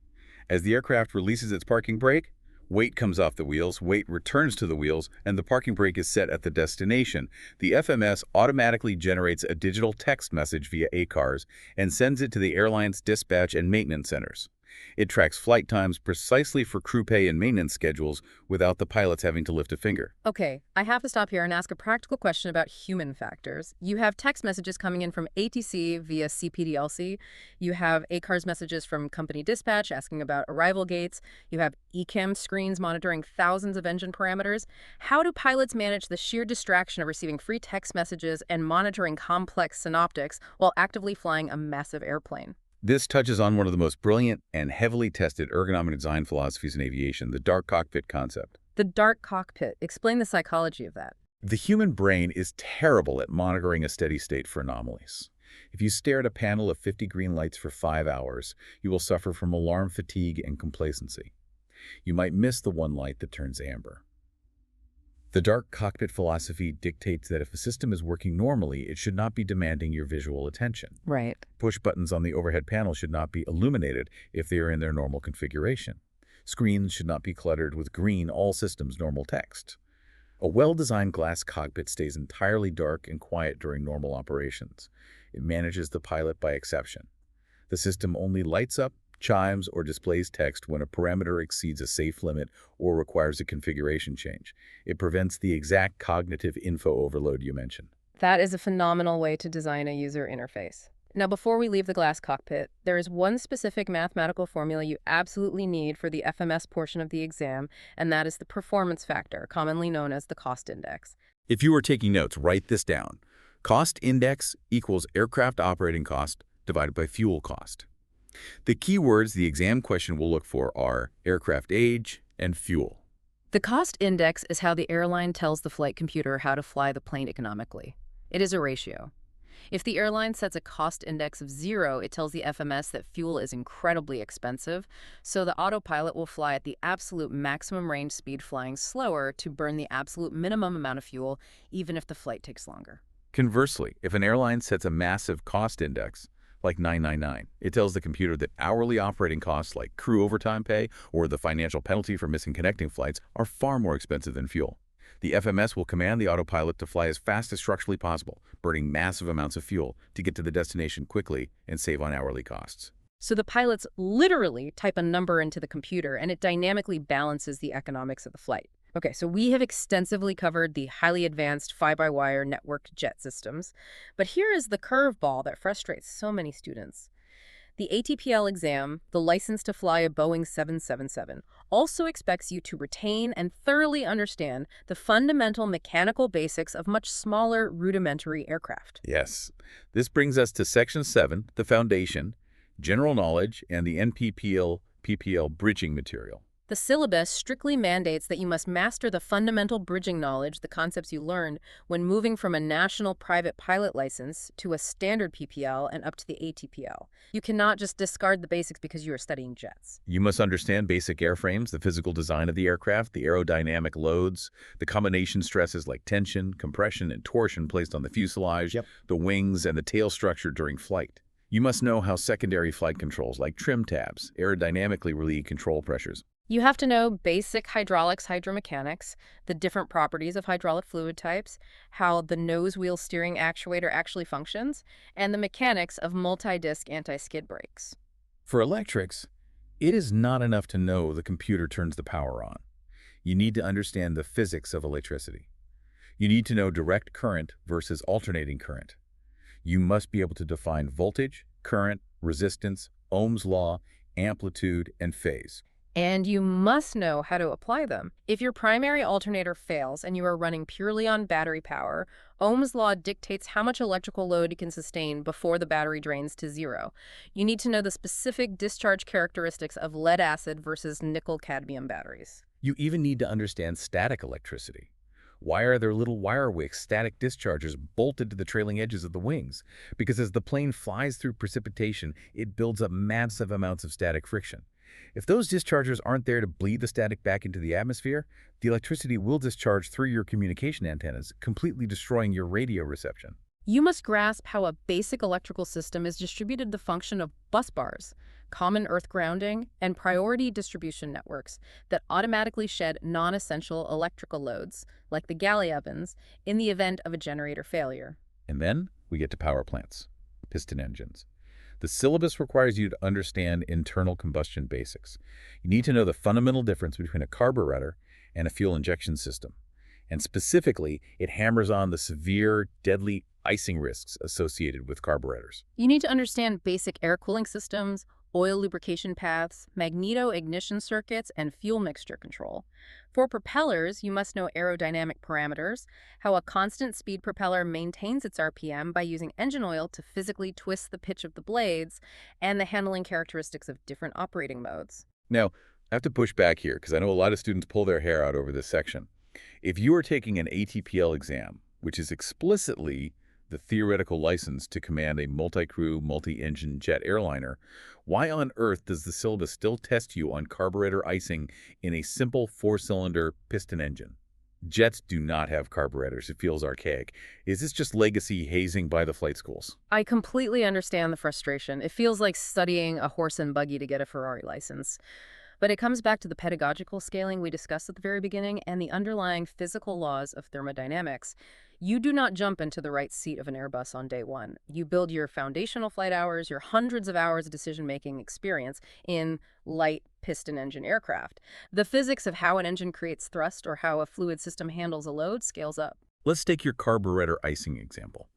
As the aircraft releases its parking brake, weight comes off the wheels, weight returns to the wheels, and the parking brake is set at the destination. The FMS automatically generates a digital text message via ACARS and sends it to the airline's dispatch and maintenance centers. It tracks flight times precisely for crew pay and maintenance schedules without the pilots having to lift a finger. Okay, I have to stop here and ask a practical question about human factors. You have text messages coming in from ATC via CPDLC. You have ACARS messages from company dispatch asking about arrival gates. You have ECAM screens monitoring thousands of engine parameters. How do pilots manage the sheer distraction of receiving free text messages and monitoring complex synoptics while actively flying a massive airplane? This touches on one of the most brilliant and heavily tested ergonomic design philosophies in aviation, the dark cockpit concept. The dark cockpit. Explain the psychology of that. The human brain is terrible at monitoring a steady state for anomalies. If you stare at a panel of 50 green lights for 5 hours, you will suffer from alarm fatigue and complacency. You might miss the one light that turns amber. The dark cockpit philosophy dictates that if a system is working normally, it should not be demanding your visual attention. Right. Push buttons on the overhead panel should not be illuminated if they are in their normal configuration. Screens should not be cluttered with green all systems normal text. A well-designed glass cockpit stays entirely dark and quiet during normal operations. It manages the pilot by exception. The system only lights up, chimes, or displays text when a parameter exceeds a safe limit or requires a configuration change. It prevents the exact cognitive info overload you mentioned. That is a phenomenal way to design a user interface. Now, before we leave the glass cockpit, there is one specific mathematical formula you absolutely need for the FMS portion of the exam, and that is the performance factor, commonly known as the cost index. If you are taking notes, write this down. Cost index equals aircraft operating cost divided by fuel cost. The keywords the exam question will look for are aircraft age and fuel. The cost index is how the airline tells the flight computer how to fly the plane economically. It is a ratio. If the airline sets a cost index of 0, it tells the FMS that fuel is incredibly expensive, so the autopilot will fly at the absolute maximum range speed, flying slower to burn the absolute minimum amount of fuel, even if the flight takes longer. Conversely, if an airline sets a massive cost index, like 999, it tells the computer that hourly operating costs like crew overtime pay or the financial penalty for missing connecting flights are far more expensive than fuel. The FMS will command the autopilot to fly as fast as structurally possible, burning massive amounts of fuel to get to the destination quickly and save on hourly costs. So the pilots literally type a number into the computer, and it dynamically balances the economics of the flight. Okay, so we have extensively covered the highly advanced fly-by-wire networked jet systems, but here is the curveball that frustrates so many students. The ATPL exam, the license to fly a Boeing 777, also expects you to retain and thoroughly understand the fundamental mechanical basics of much smaller, rudimentary aircraft. Yes. This brings us to Section 7, the Foundation, General Knowledge, and the NPPL PPL bridging material. The syllabus strictly mandates that you must master the fundamental bridging knowledge, the concepts you learned when moving from a national private pilot license to a standard PPL and up to the ATPL. You cannot just discard the basics because you are studying jets. You must understand basic airframes, the physical design of the aircraft, the aerodynamic loads, the combination stresses like tension, compression, and torsion placed on the fuselage, the wings, and the tail structure during flight. You must know how secondary flight controls like trim tabs aerodynamically relieve control pressures. You have to know basic hydraulics, hydromechanics, the different properties of hydraulic fluid types, how the nose wheel steering actuator actually functions, and the mechanics of multi-disc anti-skid brakes. For electrics, it is not enough to know the computer turns the power on. You need to understand the physics of electricity. You need to know direct current versus alternating current. You must be able to define voltage, current, resistance, Ohm's law, amplitude, and phase. And you must know how to apply them. If your primary alternator fails and you are running purely on battery power, Ohm's law dictates how much electrical load you can sustain before the battery drains to 0. You need to know the specific discharge characteristics of lead-acid versus nickel-cadmium batteries. You even need to understand static electricity. Why are there little wire wicks, static discharges, bolted to the trailing edges of the wings? Because as the plane flies through precipitation, it builds up massive amounts of static friction. If those dischargers aren't there to bleed the static back into the atmosphere, the electricity will discharge through your communication antennas, completely destroying your radio reception. You must grasp how a basic electrical system is distributed, the function of bus bars, common earth grounding, and priority distribution networks that automatically shed non-essential electrical loads, like the galley ovens, in the event of a generator failure. And then we get to power plants, piston engines. The syllabus requires you to understand internal combustion basics. You need to know the fundamental difference between a carburetor and a fuel injection system. And specifically, it hammers on the severe, deadly icing risks associated with carburetors. You need to understand basic air cooling systems, oil lubrication paths, magneto-ignition circuits, and fuel mixture control. For propellers, you must know aerodynamic parameters, how a constant speed propeller maintains its RPM by using engine oil to physically twist the pitch of the blades, and the handling characteristics of different operating modes. Now, I have to push back here because I know a lot of students pull their hair out over this section. If you are taking an ATPL exam, which is explicitly the theoretical license to command a multi-crew, multi-engine jet airliner, why on earth does the syllabus still test you on carburetor icing in a simple four-cylinder piston engine? Jets do not have carburetors. It feels archaic. Is this just legacy hazing by the flight schools? I completely understand the frustration. It feels like studying a horse and buggy to get a Ferrari license. But it comes back to the pedagogical scaling we discussed at the very beginning and the underlying physical laws of thermodynamics. You do not jump into the right seat of an Airbus on day one. You build your foundational flight hours, your hundreds of hours of decision-making experience in light piston engine aircraft. The physics of how an engine creates thrust or how a fluid system handles a load scales up. Let's take your carburetor icing example.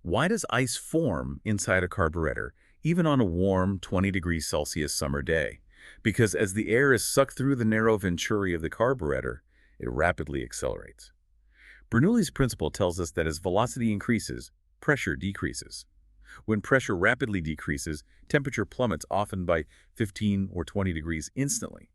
Why does ice form inside a carburetor, even on a warm 20 degrees Celsius summer day? Because as the air is sucked through the narrow venturi of the carburetor, it rapidly accelerates. Bernoulli's principle tells us that as velocity increases, pressure decreases. When pressure rapidly decreases, temperature plummets often by 15 or 20 degrees instantly.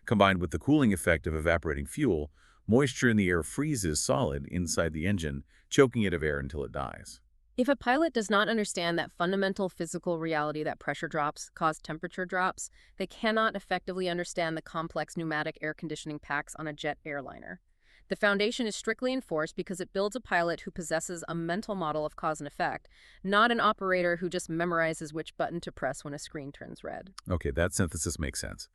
Combined with the cooling effect of evaporating fuel, moisture in the air freezes solid inside the engine, choking it of air until it dies. If a pilot does not understand that fundamental physical reality that pressure drops cause temperature drops, they cannot effectively understand the complex pneumatic air conditioning packs on a jet airliner. The foundation is strictly enforced because it builds a pilot who possesses a mental model of cause and effect, not an operator who just memorizes which button to press when a screen turns red. Okay, that synthesis makes sense.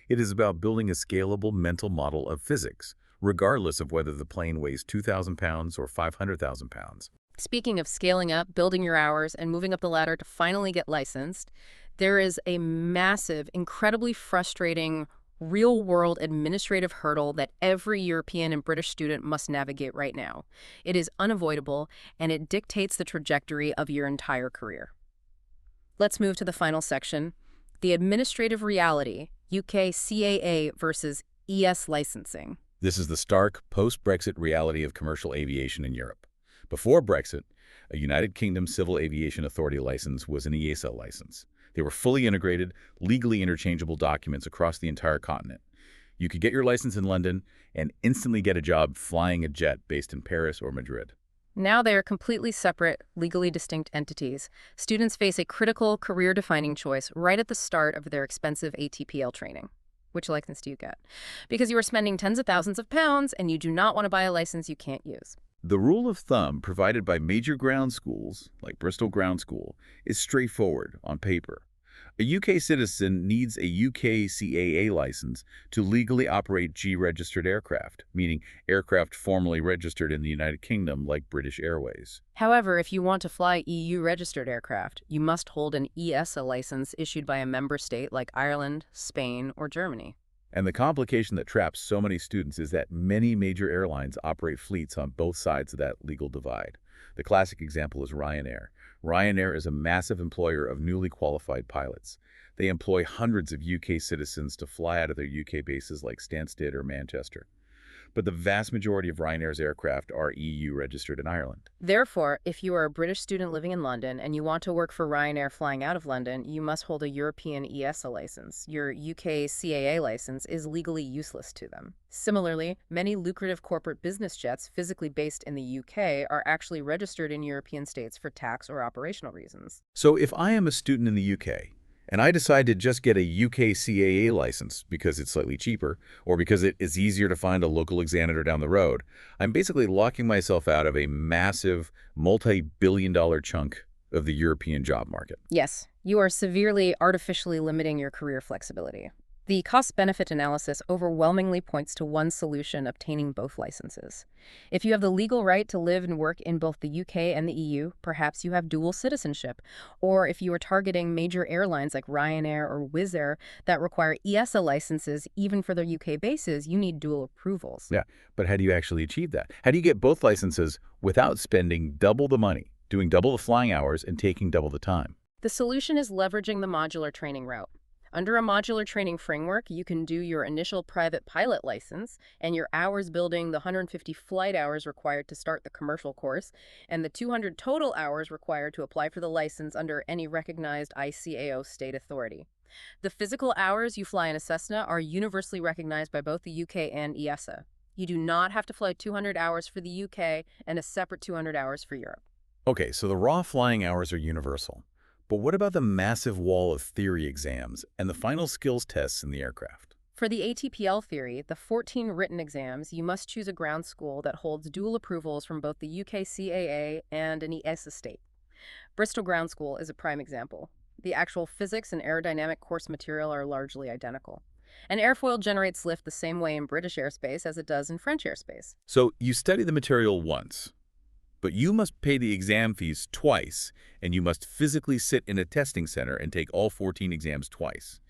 It is about building a scalable mental model of physics, regardless of whether the plane weighs 2,000 pounds or 500,000 pounds. Speaking of scaling up, building your hours, and moving up the ladder to finally get licensed, there is a massive, incredibly frustrating, real-world administrative hurdle that every European and British student must navigate right now. It is unavoidable, and it dictates the trajectory of your entire career. Let's move to the final section, the administrative reality, UK CAA versus ES licensing. This is the stark post-Brexit reality of commercial aviation in Europe. Before Brexit, a United Kingdom Civil Aviation Authority license was an EASA license. They were fully integrated, legally interchangeable documents across the entire continent. You could get your license in London and instantly get a job flying a jet based in Paris or Madrid. Now they are completely separate, legally distinct entities. Students face a critical, career-defining choice right at the start of their expensive ATPL training. Which license do you get? Because you are spending tens of thousands of pounds and you do not want to buy a license you can't use. The rule of thumb provided by major ground schools, like Bristol Ground School, is straightforward on paper. A UK citizen needs a UK CAA license to legally operate G-registered aircraft, meaning aircraft formally registered in the United Kingdom like British Airways. However, if you want to fly EU-registered aircraft, you must hold an EASA license issued by a member state like Ireland, Spain, or Germany. And the complication that traps so many students is that many major airlines operate fleets on both sides of that legal divide. The classic example is Ryanair. Ryanair is a massive employer of newly qualified pilots. They employ hundreds of UK citizens to fly out of their UK bases like Stansted or Manchester. But the vast majority of Ryanair's aircraft are EU registered in Ireland. Therefore, if you are a British student living in London and you want to work for Ryanair flying out of London, you must hold a European EASA license. Your UK CAA license is legally useless to them. Similarly, many lucrative corporate business jets physically based in the UK are actually registered in European states for tax or operational reasons. So if I am a student in the UK, and I decide to just get a UK CAA license because it's slightly cheaper or because it is easier to find a local examiner down the road, I'm basically locking myself out of a massive multi-billion-dollar chunk of the European job market. Yes, you are severely artificially limiting your career flexibility. The cost-benefit analysis overwhelmingly points to one solution: obtaining both licenses. If you have the legal right to live and work in both the UK and the EU, perhaps you have dual citizenship. Or if you are targeting major airlines like Ryanair or Wizz Air that require EASA licenses even for their UK bases, you need dual approvals. Yeah, but how do you actually achieve that? How do you get both licenses without spending double the money, doing double the flying hours, and taking double the time? The solution is leveraging the modular training route. Under a modular training framework, you can do your initial private pilot license and your hours building, the 150 flight hours required to start the commercial course, and the 200 total hours required to apply for the license under any recognized ICAO state authority. The physical hours you fly in a Cessna are universally recognized by both the UK and EASA. You do not have to fly 200 hours for the UK and a separate 200 hours for Europe. Okay, so the raw flying hours are universal. But what about the massive wall of theory exams and the final skills tests in the aircraft? For the ATPL theory, the 14 written exams, you must choose a ground school that holds dual approvals from both the UK CAA and an EASA state. Bristol Ground School is a prime example. The actual physics and aerodynamic course material are largely identical. And airfoil generates lift the same way in British airspace as it does in French airspace. So you study the material once, but you must pay the exam fees twice, and you must physically sit in a testing center and take all 14 exams twice.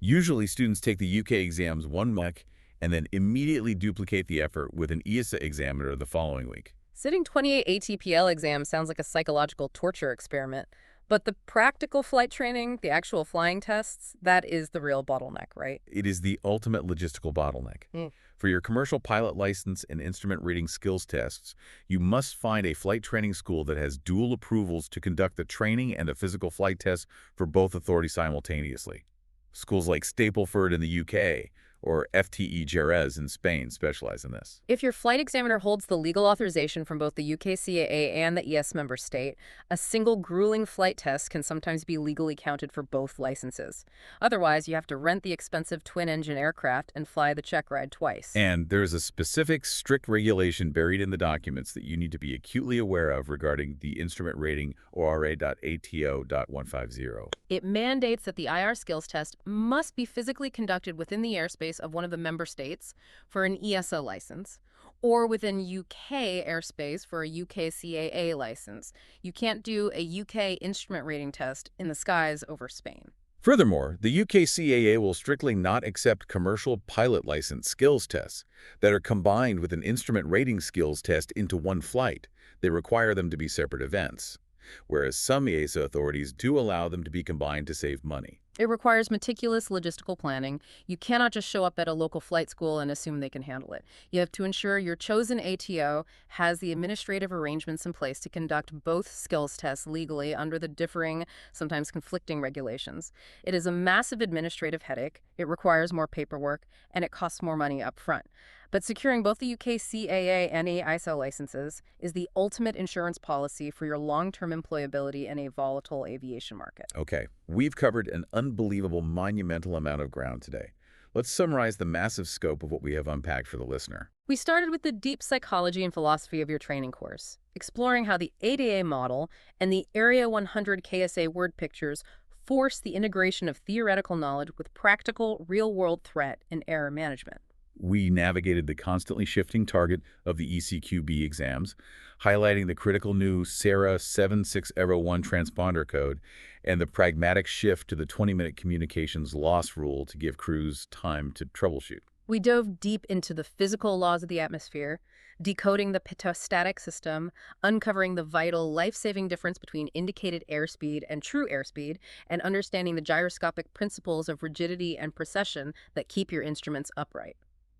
Usually, students take the UK exams one week and then immediately duplicate the effort with an EASA examiner the following week. Sitting 28 ATPL exams sounds like a psychological torture experiment. But the practical flight training, the actual flying tests, that is the real bottleneck, right? It is the ultimate logistical bottleneck. For your commercial pilot license and instrument reading skills tests, you must find a flight training school that has dual approvals to conduct the training and the physical flight tests for both authorities simultaneously. Schools like Stapleford in the UK or FTE Jerez in Spain specialize in this. If your flight examiner holds the legal authorization from both the UK CAA and the ES member state, a single grueling flight test can sometimes be legally counted for both licenses. Otherwise, you have to rent the expensive twin-engine aircraft and fly the check ride twice. And there's a specific strict regulation buried in the documents that you need to be acutely aware of regarding the instrument rating ORA.ATO.150. It mandates that the IR skills test must be physically conducted within the airspace of one of the member states for an ESA license, or within UK airspace for a UK CAA license. You can't do a UK instrument rating test in the skies over Spain. Furthermore, the UK CAA will strictly not accept commercial pilot license skills tests that are combined with an instrument rating skills test into one flight. They require them to be separate events, whereas some EASA authorities do allow them to be combined to save money. It requires meticulous logistical planning. You cannot just show up at a local flight school and assume they can handle it. You have to ensure your chosen ATO has the administrative arrangements in place to conduct both skills tests legally under the differing, sometimes conflicting regulations. It is a massive administrative headache, it requires more paperwork, and it costs more money up front. But securing both the UK CAA and EASA licenses is the ultimate insurance policy for your long-term employability in a volatile aviation market. Okay, we've covered an unbelievable, monumental amount of ground today. Let's summarize the massive scope of what we have unpacked for the listener. We started with the deep psychology and philosophy of your training course, exploring how the ADA model and the Area 100 KSA word pictures force the integration of theoretical knowledge with practical, real-world threat and error management. We navigated the constantly shifting target of the ECQB exams, highlighting the critical new SARA 7601 transponder code and the pragmatic shift to the 20-minute communications loss rule to give crews time to troubleshoot. We dove deep into the physical laws of the atmosphere, decoding the pitot-static system, uncovering the vital, life-saving difference between indicated airspeed and true airspeed, and understanding the gyroscopic principles of rigidity and precession that keep your instruments upright.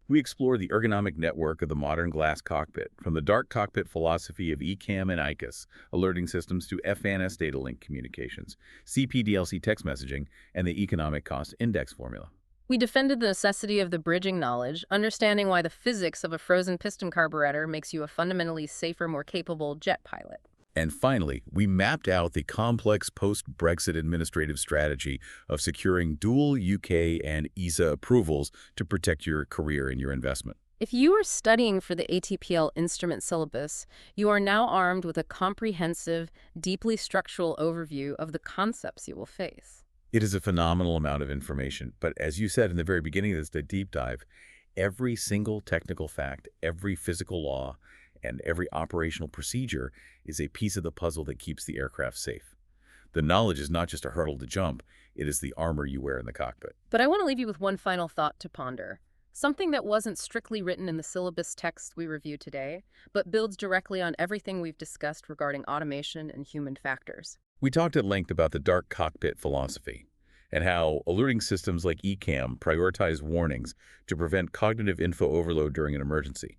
We explore the ergonomic network of the modern glass cockpit, from the dark cockpit philosophy of ECAM and ICAS, alerting systems to FNS data link communications, CPDLC text messaging, and the economic cost index formula. We defended the necessity of the bridging knowledge, understanding why the physics of a frozen piston carburetor makes you a fundamentally safer, more capable jet pilot. And finally, we mapped out the complex post-Brexit administrative strategy of securing dual UK and EASA approvals to protect your career and your investment. If you are studying for the ATPL instrument syllabus, you are now armed with a comprehensive, deeply structural overview of the concepts you will face. It is a phenomenal amount of information, but as you said in the very beginning of this deep dive, every single technical fact, every physical law, and every operational procedure is a piece of the puzzle that keeps the aircraft safe. The knowledge is not just a hurdle to jump, it is the armor you wear in the cockpit. But I want to leave you with one final thought to ponder. Something that wasn't strictly written in the syllabus text we reviewed today, but builds directly on everything we've discussed regarding automation and human factors. We talked at length about the dark cockpit philosophy and how alerting systems like ECAM prioritize warnings to prevent cognitive info overload during an emergency.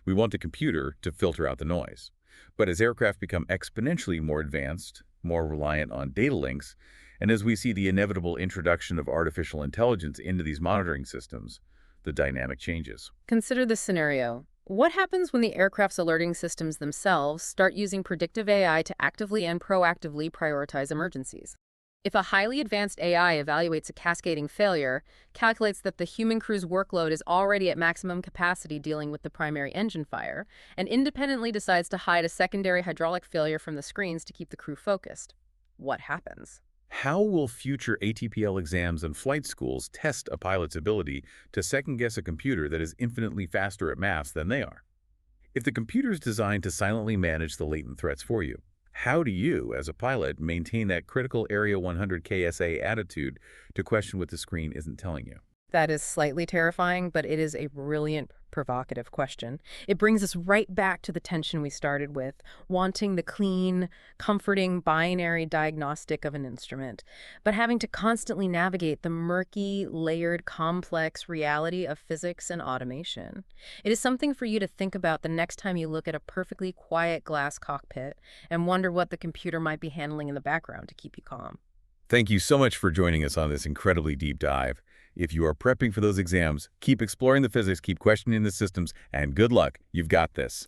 We want the computer to filter out the noise. But as aircraft become exponentially more advanced, more reliant on data links, and as we see the inevitable introduction of artificial intelligence into these monitoring systems, the dynamic changes. Consider this scenario. What happens when the aircraft's alerting systems themselves start using predictive AI to actively and proactively prioritize emergencies? If a highly advanced AI evaluates a cascading failure, calculates that the human crew's workload is already at maximum capacity dealing with the primary engine fire, and independently decides to hide a secondary hydraulic failure from the screens to keep the crew focused, what happens? How will future ATPL exams and flight schools test a pilot's ability to second-guess a computer that is infinitely faster at maths than they are? If the computer is designed to silently manage the latent threats for you, how do you, as a pilot, maintain that critical Area 100 KSA attitude to question what the screen isn't telling you? That is slightly terrifying, but it is a brilliant, provocative question. It brings us right back to the tension we started with, wanting the clean, comforting, binary diagnostic of an instrument, but having to constantly navigate the murky, layered, complex reality of physics and automation. It is something for you to think about the next time you look at a perfectly quiet glass cockpit and wonder what the computer might be handling in the background to keep you calm. Thank you so much for joining us on this incredibly deep dive. If you are prepping for those exams, keep exploring the physics, keep questioning the systems, and good luck. You've got this.